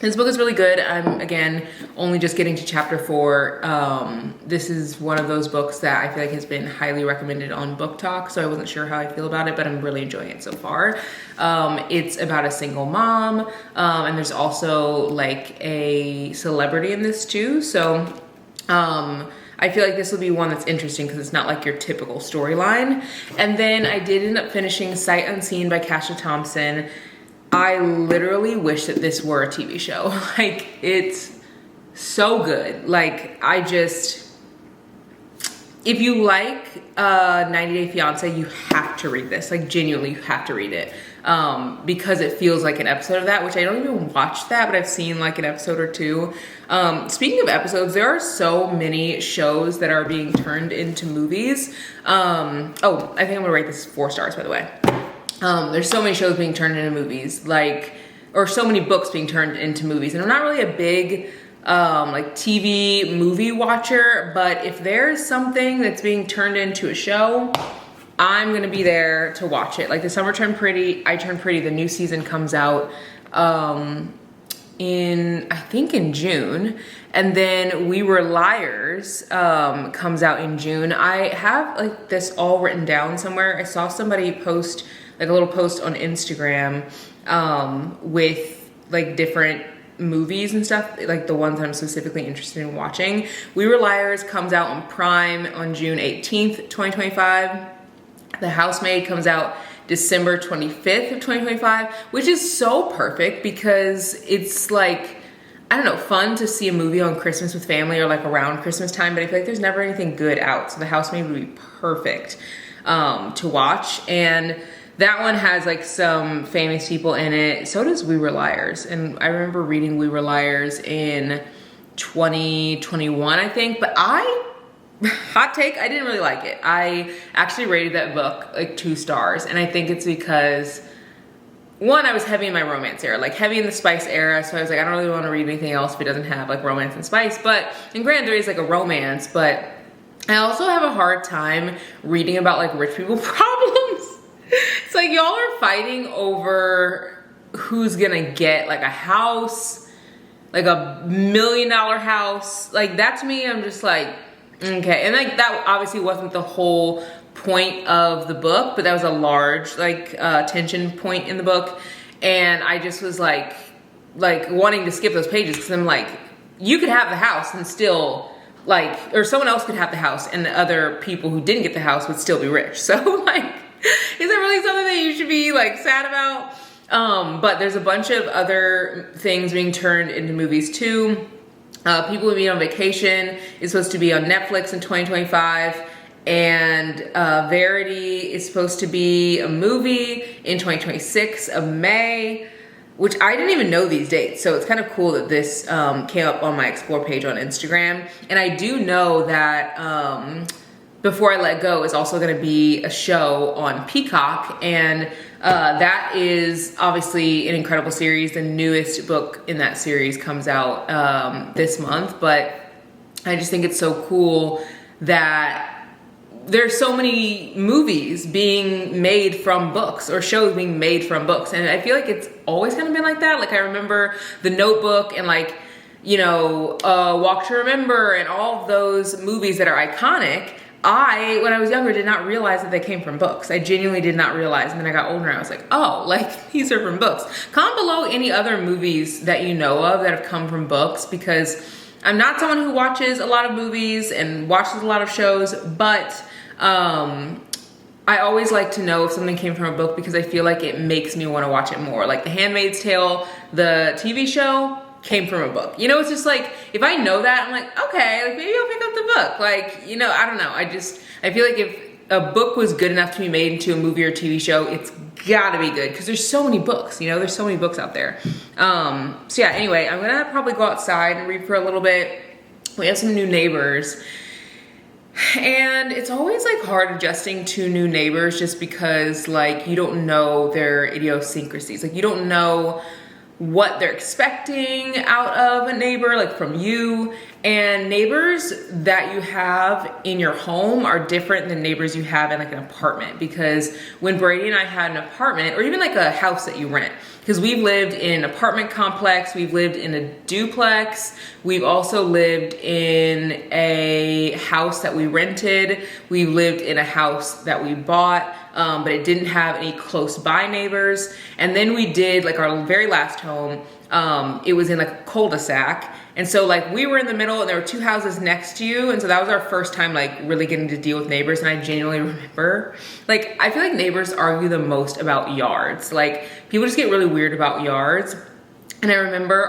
This book is really good. I'm, again, only just getting to chapter 4. This is one of those books that I feel like has been highly recommended on Book Talk, so I wasn't sure how I feel about it, but I'm really enjoying it so far. It's about a single mom, and there's also like a celebrity in this too, so I feel like this will be one that's interesting because it's not like your typical storyline. And then I did end up finishing Sight Unseen by Kasha Thompson. I literally wish that this were a TV show. Like, it's so good. Like, if you like 90 Day Fiance, you have to read this. Like, genuinely, you have to read it. Because it feels like an episode of that, which I don't even watch that, but I've seen like an episode or two. Speaking of episodes, there are so many shows that are being turned into movies. I think I'm gonna rate this 4 stars, by the way. There's so many shows being turned into movies, or so many books being turned into movies. And I'm not really a big like TV movie watcher, but if there's something that's being turned into a show, I'm gonna be there to watch it. Like The Summer Turned Pretty, I Turned Pretty, the new season comes out I think in June. And then We Were Liars comes out in June. I have like this all written down somewhere. I saw somebody post like a little post on Instagram with like different movies and stuff, like the ones that I'm specifically interested in watching. We Were Liars comes out on Prime on June 18th, 2025. The Housemaid comes out December 25th of 2025, which is so perfect because it's like, I don't know, fun to see a movie on Christmas with family or like around Christmas time, but I feel like there's never anything good out. So The Housemaid would be perfect to watch. And that one has like some famous people in it. So does We Were Liars. And I remember reading We Were Liars in 2021, I think, but hot take, I didn't really like it. I actually rated that book like 2 stars, and I think it's because, one, I was heavy in my romance era, like heavy in the spice era, so I was like, I don't really want to read anything else if it doesn't have like romance and spice. And granted, there is like a romance, but I also have a hard time reading about like rich people problems. It's like y'all are fighting over who's gonna get like a house, like a $1 million house. Like that to me, I'm just like, okay. And like that obviously wasn't the whole point of the book, but that was a large like tension point in the book. And I just was like wanting to skip those pages because I'm like, you could have the house and still like, or someone else could have the house and the other people who didn't get the house would still be rich. So like, is it really something that you should be like sad about? But there's a bunch of other things being turned into movies too. People Would Meet on Vacation is supposed to be on Netflix in 2025. And Verity is supposed to be a movie in 2026 of May, which I didn't even know these dates. So it's kind of cool that this came up on my Explore page on Instagram. And I do know that Before I Let Go is also gonna be a show on Peacock. And that is obviously an incredible series. The newest book in that series comes out this month. But I just think it's so cool that there's so many movies being made from books or shows being made from books. And I feel like it's always kind of been like that. Like I remember The Notebook and like, you know, Walk to Remember and all of those movies that are iconic. When I was younger, did not realize that they came from books. I genuinely did not realize. And then I got older and I was like, oh, like these are from books. Comment below any other movies that you know of that have come from books, because I'm not someone who watches a lot of movies and watches a lot of shows, but I always like to know if something came from a book because I feel like it makes me want to watch it more. Like The Handmaid's Tale, the TV show, came from a book. You know, it's just like, if I know that, I'm like, okay, like maybe I'll pick up the book. Like, you know, I don't know. I feel like if a book was good enough to be made into a movie or TV show, it's gotta be good because there's so many books, you know, there's so many books out there. So yeah, anyway, I'm gonna probably go outside and read for a little bit. We have some new neighbors. And it's always like hard adjusting to new neighbors just because like you don't know their idiosyncrasies. Like you don't know what they're expecting out of a neighbor, like from you. And neighbors that you have in your home are different than neighbors you have in like an apartment, because when Brady and I had an apartment, or even like a house that you rent, because we've lived in an apartment complex, we've lived in a duplex, we've also lived in a house that we rented, we've lived in a house that we bought, but it didn't have any close by neighbors. And then we did like our very last home, it was in like a cul-de-sac. And so like we were in the middle and there were two houses next to you. And so that was our first time like really getting to deal with neighbors. And I genuinely remember, like, I feel like neighbors argue the most about yards. Like people just get really weird about yards. And I remember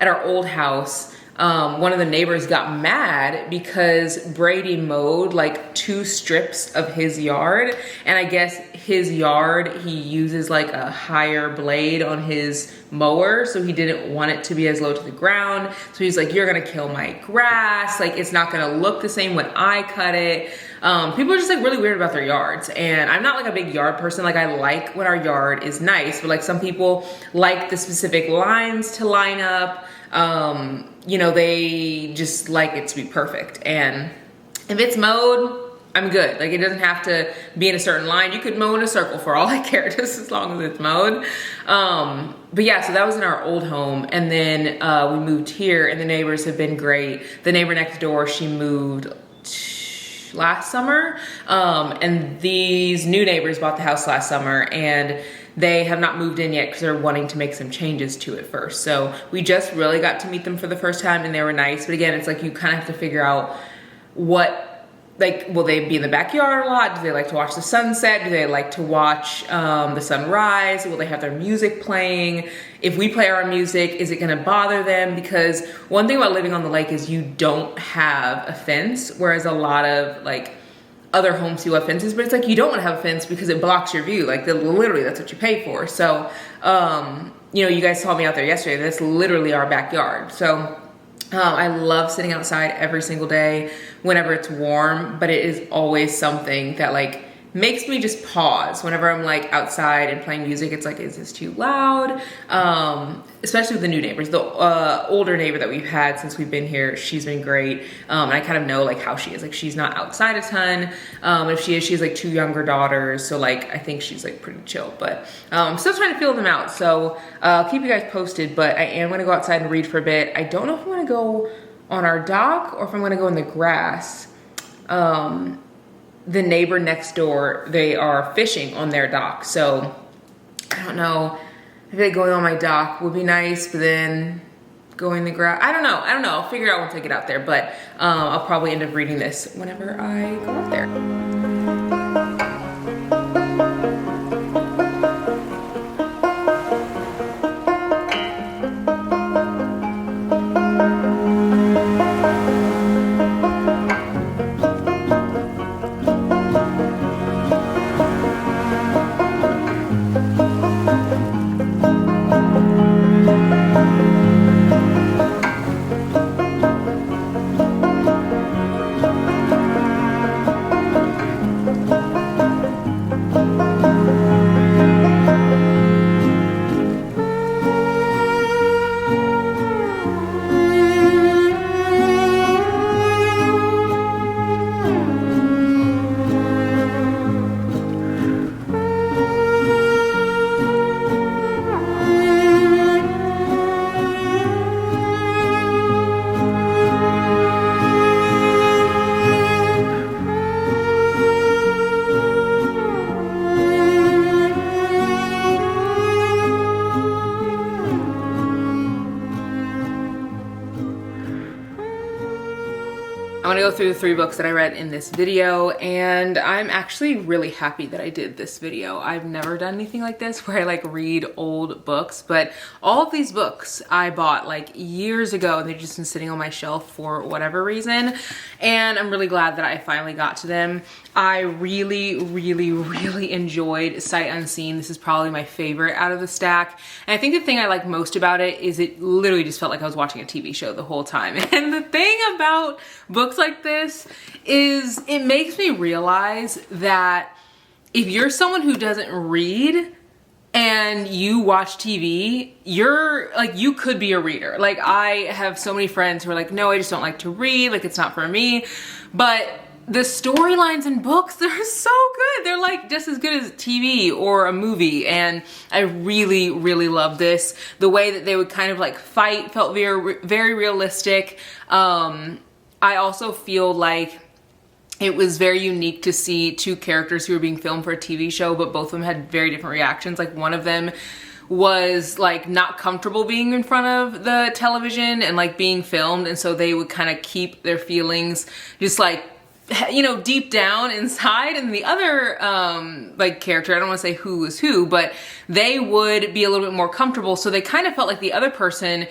at our old house, one of the neighbors got mad because Brady mowed like 2 strips of his yard. And I guess his yard, he uses like a higher blade on his mower, so he didn't want it to be as low to the ground. So he's like, you're gonna kill my grass. Like it's not gonna look the same when I cut it. People are just like really weird about their yards. And I'm not like a big yard person. Like I like when our yard is nice, but like some people like the specific lines to line up. You know, they just like it to be perfect. And if it's mowed, I'm good. Like it doesn't have to be in a certain line. You could mow in a circle for all I care, just as long as it's mowed. But yeah, so that was in our old home. And then we moved here and the neighbors have been great. The neighbor next door, she moved last summer. And these new neighbors bought the house last summer and they have not moved in yet because they're wanting to make some changes to it first. So we just really got to meet them for the first time and they were nice. But again, it's like you kind of have to figure out what, like, will they be in the backyard a lot? Do they like to watch the sunset? Do they like to watch the sunrise? Will they have their music playing? If we play our music, is it gonna bother them? Because one thing about living on the lake is you don't have a fence, whereas a lot of like other homes do have fences, but it's like you don't want to have a fence because it blocks your view. Like literally that's what you pay for. So, you know, you guys saw me out there yesterday. That's literally our backyard. So I love sitting outside every single day whenever it's warm, but it is always something that like makes me just pause whenever I'm like outside and playing music. It's like, is this too loud? Especially with the new neighbors. The older neighbor that we've had since we've been here, she's been great. And I kind of know like how she is. Like she's not outside a ton. If she is, she has like 2 younger daughters. So like, I think she's like pretty chill, but I'm still trying to feel them out. So I'll keep you guys posted, but I am gonna go outside and read for a bit. I don't know if I'm gonna go on our dock or if I'm gonna go in the grass. The neighbor next door, they are fishing on their dock. So I don't know. I feel like going on my dock would be nice, but then going the grass, I don't know. I'll figure out once I get out there, but I'll probably end up reading this whenever I go out there. I'm gonna go through the 3 books that I read in this video, and I'm actually really happy that I did this video. I've never done anything like this where I like read old books, but all of these books I bought like years ago and they've just been sitting on my shelf for whatever reason, and I'm really glad that I finally got to them. I really enjoyed Sight Unseen. This is probably my favorite out of the stack. And I think the thing I like most about it is it literally just felt like I was watching a TV show the whole time. And the thing about books like this is it makes me realize that if you're someone who doesn't read, and you watch TV, you're like, you could be a reader. Like, I have so many friends who are like, no, I just don't like to read, like it's not for me. But the storylines in books, they're so good. They're like just as good as TV or a movie. And I really, really love this. The way that they would kind of like fight felt very, very realistic. I also feel like it was very unique to see two characters who were being filmed for a TV show, but both of them had very different reactions. Like, one of them was like not comfortable being in front of the television and like being filmed, and so they would kind of keep their feelings just like, you know, deep down inside. And the other like character, I don't want to say who was who, but they would be a little bit more comfortable, so they kind of felt like the other person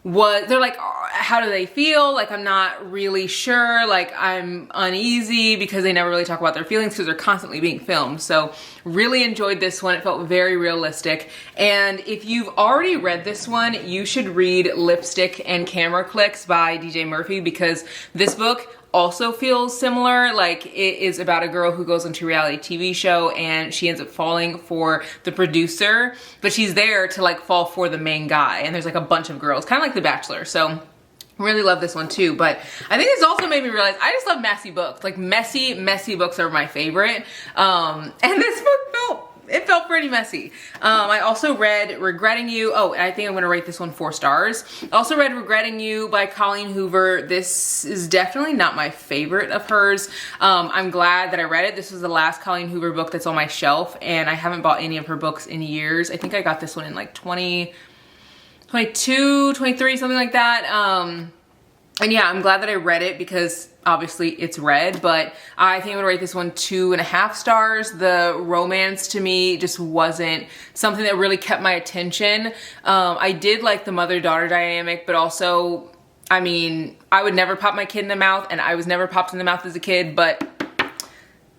was, they're like, oh, how do they feel? Like, I'm not really sure, like I'm uneasy, because they never really talk about their feelings because they're constantly being filmed. So really enjoyed this one. It felt very realistic. And if you've already read this one, you should read Lipstick and Camera Clicks by DJ Murphy, because this book also feels similar. Like, it is about a girl who goes into a reality TV show and she ends up falling for the producer, but she's there to like fall for the main guy, and there's like a bunch of girls, kind of like The Bachelor. So really love this one too. But I think it's also made me realize I just love messy books. Like, messy books are my favorite. And this book felt pretty messy. I also read Regretting You. Oh, I think I'm gonna rate this one 4 stars. I also read Regretting You by Colleen Hoover. This is definitely not my favorite of hers. I'm glad that I read it. This was the last Colleen Hoover book that's on my shelf, and I haven't bought any of her books in years. I think I got this one in like 2022, 23, something like that. And yeah, I'm glad that I read it, because obviously it's red, but I think I'm gonna rate this one 2.5 stars. The romance to me just wasn't something that really kept my attention. I did like the mother-daughter dynamic, but also, I mean, I would never pop my kid in the mouth, and I was never popped in the mouth as a kid, but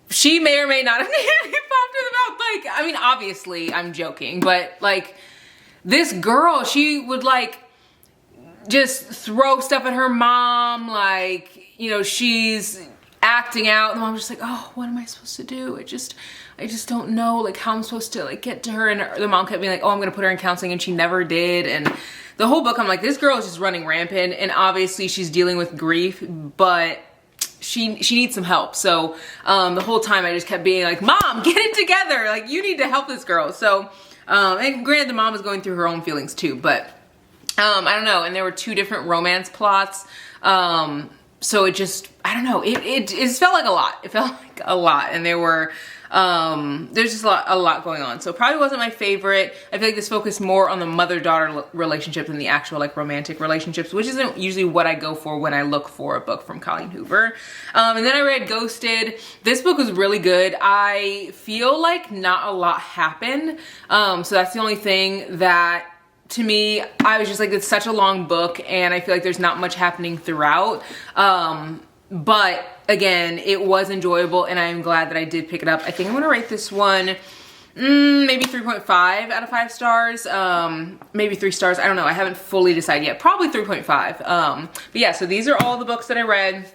she may or may not have needed to be popped in the mouth. Like, I mean, obviously I'm joking, but like, this girl, she would like just throw stuff at her mom, like, you know, she's acting out, and the mom's just like, oh, what am I supposed to do? I just don't know, like, how I'm supposed to like get to her. And the mom kept being like, oh, I'm gonna put her in counseling, and she never did. And the whole book, I'm like, this girl is just running rampant, and obviously she's dealing with grief, but she needs some help. So the whole time I just kept being like, mom, get it together, like, you need to help this girl. So and granted, the mom was going through her own feelings too, but I don't know. And there were 2 different romance plots. So it just, I don't know. It felt like a lot. It felt like a lot. And there were, there's just a lot going on. So probably wasn't my favorite. I feel like this focused more on the mother-daughter relationship than the actual like romantic relationships, which isn't usually what I go for when I look for a book from Colleen Hoover. And then I read Ghosted. This book was really good. I feel like not a lot happened. So that's the only thing that, to me, I was just like, it's such a long book, and I feel like there's not much happening throughout. But again, it was enjoyable, and I'm glad that I did pick it up. I think I'm gonna rate this one maybe 3.5 out of 5 stars, maybe 3 stars. I don't know. I haven't fully decided yet. Probably 3.5. But yeah, so these are all the books that I read.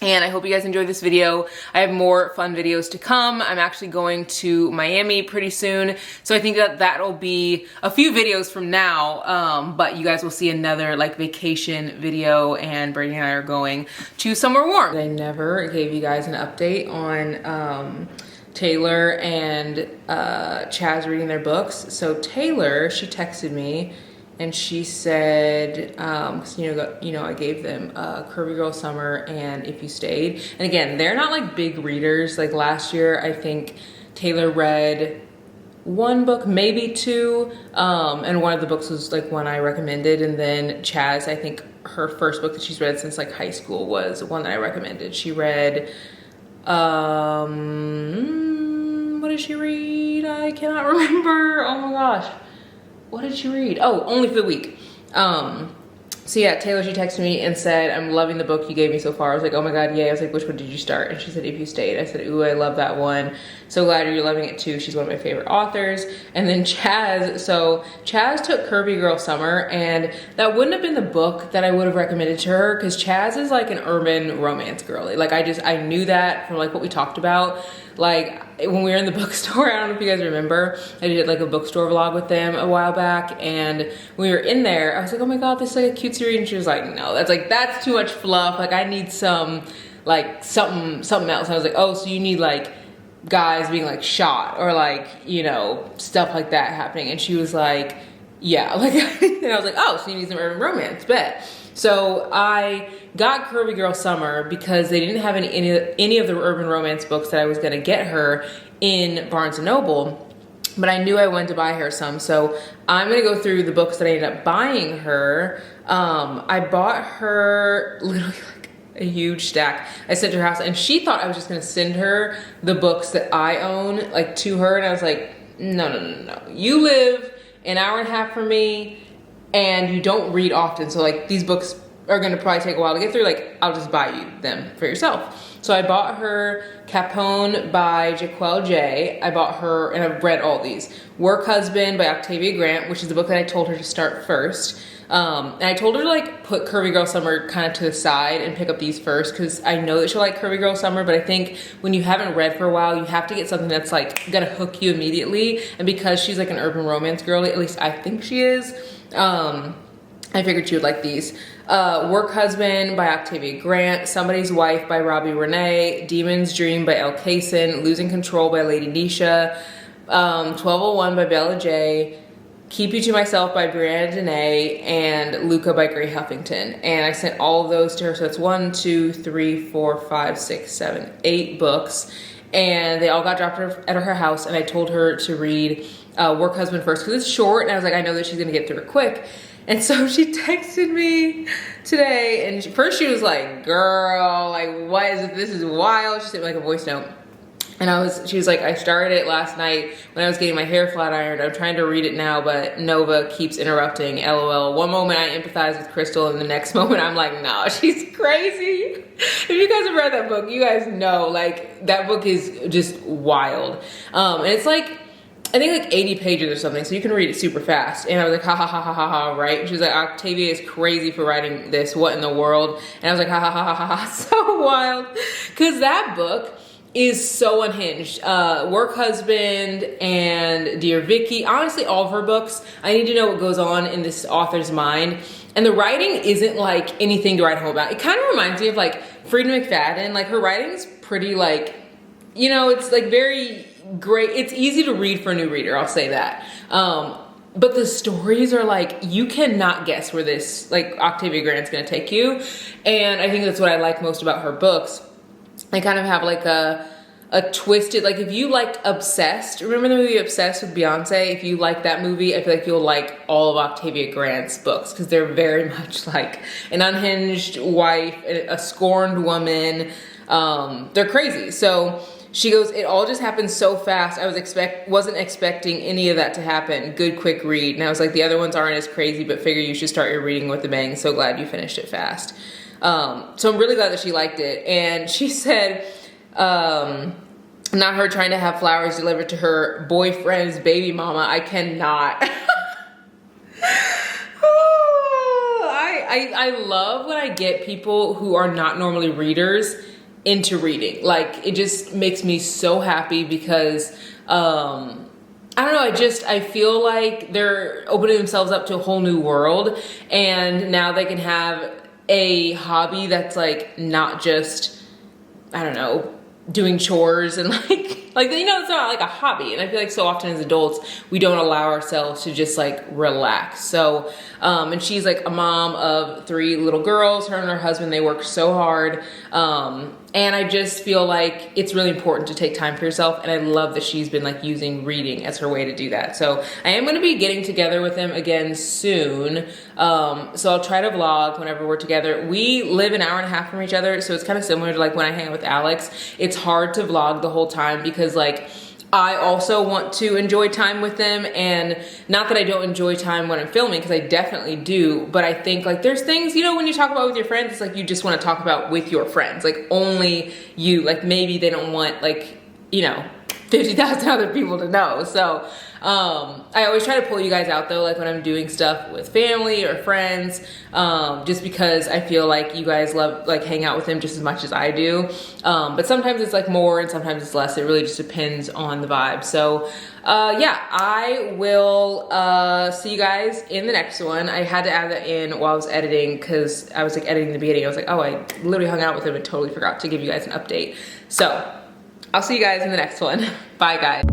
And I hope you guys enjoyed this video. I have more fun videos to come. I'm actually going to Miami pretty soon, so I think that that'll be a few videos from now, but you guys will see another like vacation video, and Brady and I are going to somewhere warm. I never gave you guys an update on Taylor and Chaz reading their books. So Taylor, she texted me, and she said, cause you know, I gave them Curvy Girl Summer and If You Stayed. And again, they're not like big readers. Like last year, I think Taylor read 1 book, maybe 2. And one of the books was like one I recommended. And then Chaz, I think her first book that she's read since like high school was one that I recommended. She read, what did she read? I cannot remember. Oh my gosh. What did she read? Oh, Only for the Week. So yeah, Taylor, she texted me and said, I'm loving the book you gave me so far. I was like, oh my God, yay. I was like, which one did you start? And she said, If You Stayed. I said, ooh, I love that one. So glad you're loving it too. She's one of my favorite authors. And then Chaz, so Chaz took Curvy Girl Summer, and that wouldn't have been the book that I would have recommended to her, because Chaz is like an urban romance girly. Like I knew that from like what we talked about. Like when we were in the bookstore, I don't know if you guys remember, I did like a bookstore vlog with them a while back, and when we were in there, I was like, oh my God, this is like a cutesy read, and she was like, no, that's too much fluff. Like I need some, like something else. And I was like, oh, so you need like guys being like shot or like, you know, stuff like that happening. And she was like, yeah, like, and I was like, oh, so you need some urban romance, bet. So I got Curvy Girl Summer because they didn't have any of the urban romance books that I was gonna get her in Barnes & Noble, but I knew I wanted to buy her some. So I'm gonna go through the books that I ended up buying her. I bought her literally like a huge stack. I sent her house and she thought I was just gonna send her the books that I own like to her. And I was like, no. You live an hour and a half from me and you don't read often. So like these books are gonna probably take a while to get through. Like I'll just buy you them for yourself. So I bought her Capone by Jaquel J. I bought her, and I've read all these. Work Husband by Octavia Grant, which is the book that I told her to start first. And I told her to like put Curvy Girl Summer kind of to the side and pick up these first because I know that she'll like Curvy Girl Summer, but I think when you haven't read for a while, you have to get something that's like gonna hook you immediately. And because she's like an urban romance girly, at least I think she is, I figured she would like these. Work Husband by Octavia Grant, Somebody's Wife by Robbie Renee, Demon's Dream by Elle Kaysen, Losing Control by Lady Nisha, 1201 by Bella J, Keep You to Myself by Brianna Dene, and Luca by Gray Huffington. And I sent all of those to her. So it's 1, 2, 3, 4, 5, 6, 7, 8 books. And they all got dropped at her house. And I told her to read Work Husband first because it's short. And I was like, I know that she's gonna get through it quick. And so she texted me today. And first she was like, girl, like what is it? This is wild. She sent me like a voice note. And she was like, I started it last night when I was getting my hair flat ironed. I'm trying to read it now, but Nova keeps interrupting, LOL. One moment I empathize with Crystal and the next moment I'm like, nah, she's crazy. If you guys have read that book, you guys know, like that book is just wild. And it's like, I think like 80 pages or something, so you can read it super fast. And I was like, ha ha ha ha ha ha, right? And she was like, Octavia is crazy for writing this, what in the world? And I was like, ha ha ha ha ha ha, so wild. Cause that book is so unhinged. Work Husband and Dear Vicky, honestly all of her books, I need to know what goes on in this author's mind. And the writing isn't like anything to write home about. It kind of reminds me of like Freida McFadden. Like her writing's pretty like, you know, it's like very great. It's easy to read for a new reader, I'll say that. But the stories are like, you cannot guess where this, like Octavia Grant's gonna take you. And I think that's what I like most about her books. They kind of have like a twisted, like if you liked Obsessed, remember the movie Obsessed with Beyonce? If you like that movie, I feel like you'll like all of Octavia Grant's books because they're very much like an unhinged wife, a scorned woman. They're crazy. So she goes, it all just happened so fast. I wasn't expecting any of that to happen. Good, quick read. And I was like, the other ones aren't as crazy, but figure you should start your reading with a bang. So glad you finished it fast. So I'm really glad that she liked it. And she said, not her trying to have flowers delivered to her boyfriend's baby mama. I cannot. I love when I get people who are not normally readers into reading. Like it just makes me so happy because, I don't know, I feel like they're opening themselves up to a whole new world. And now they can have a hobby that's like not just, I don't know, doing chores and like you know, it's not like a hobby. And I feel like so often as adults we don't allow ourselves to just like relax. So and she's like a mom of 3 little girls. Her and her husband, they work so hard, and I just feel like it's really important to take time for yourself. And I love that she's been like using reading as her way to do that. So I am going to be getting together with them again soon. So I'll try to vlog whenever we're together. We live an hour and a half from each other, so it's kind of similar to like when I hang out with Alex. It's hard to vlog the whole time because like I also want to enjoy time with them, and not that I don't enjoy time when I'm filming, because I definitely do, but I think like there's things, you know, when you talk about with your friends, it's like you just want to talk about with your friends, like only you, like maybe they don't want like, you know, 50,000 other people to know. So I always try to pull you guys out though, like when I'm doing stuff with family or friends, just because I feel like you guys love like hang out with them just as much as I do. But sometimes it's like more and sometimes it's less. It really just depends on the vibe. So yeah, I will see you guys in the next one. I had to add that in while I was editing because I was like editing the beginning. I was like, oh, I literally hung out with him and totally forgot to give you guys an update. So I'll see you guys in the next one. Bye guys.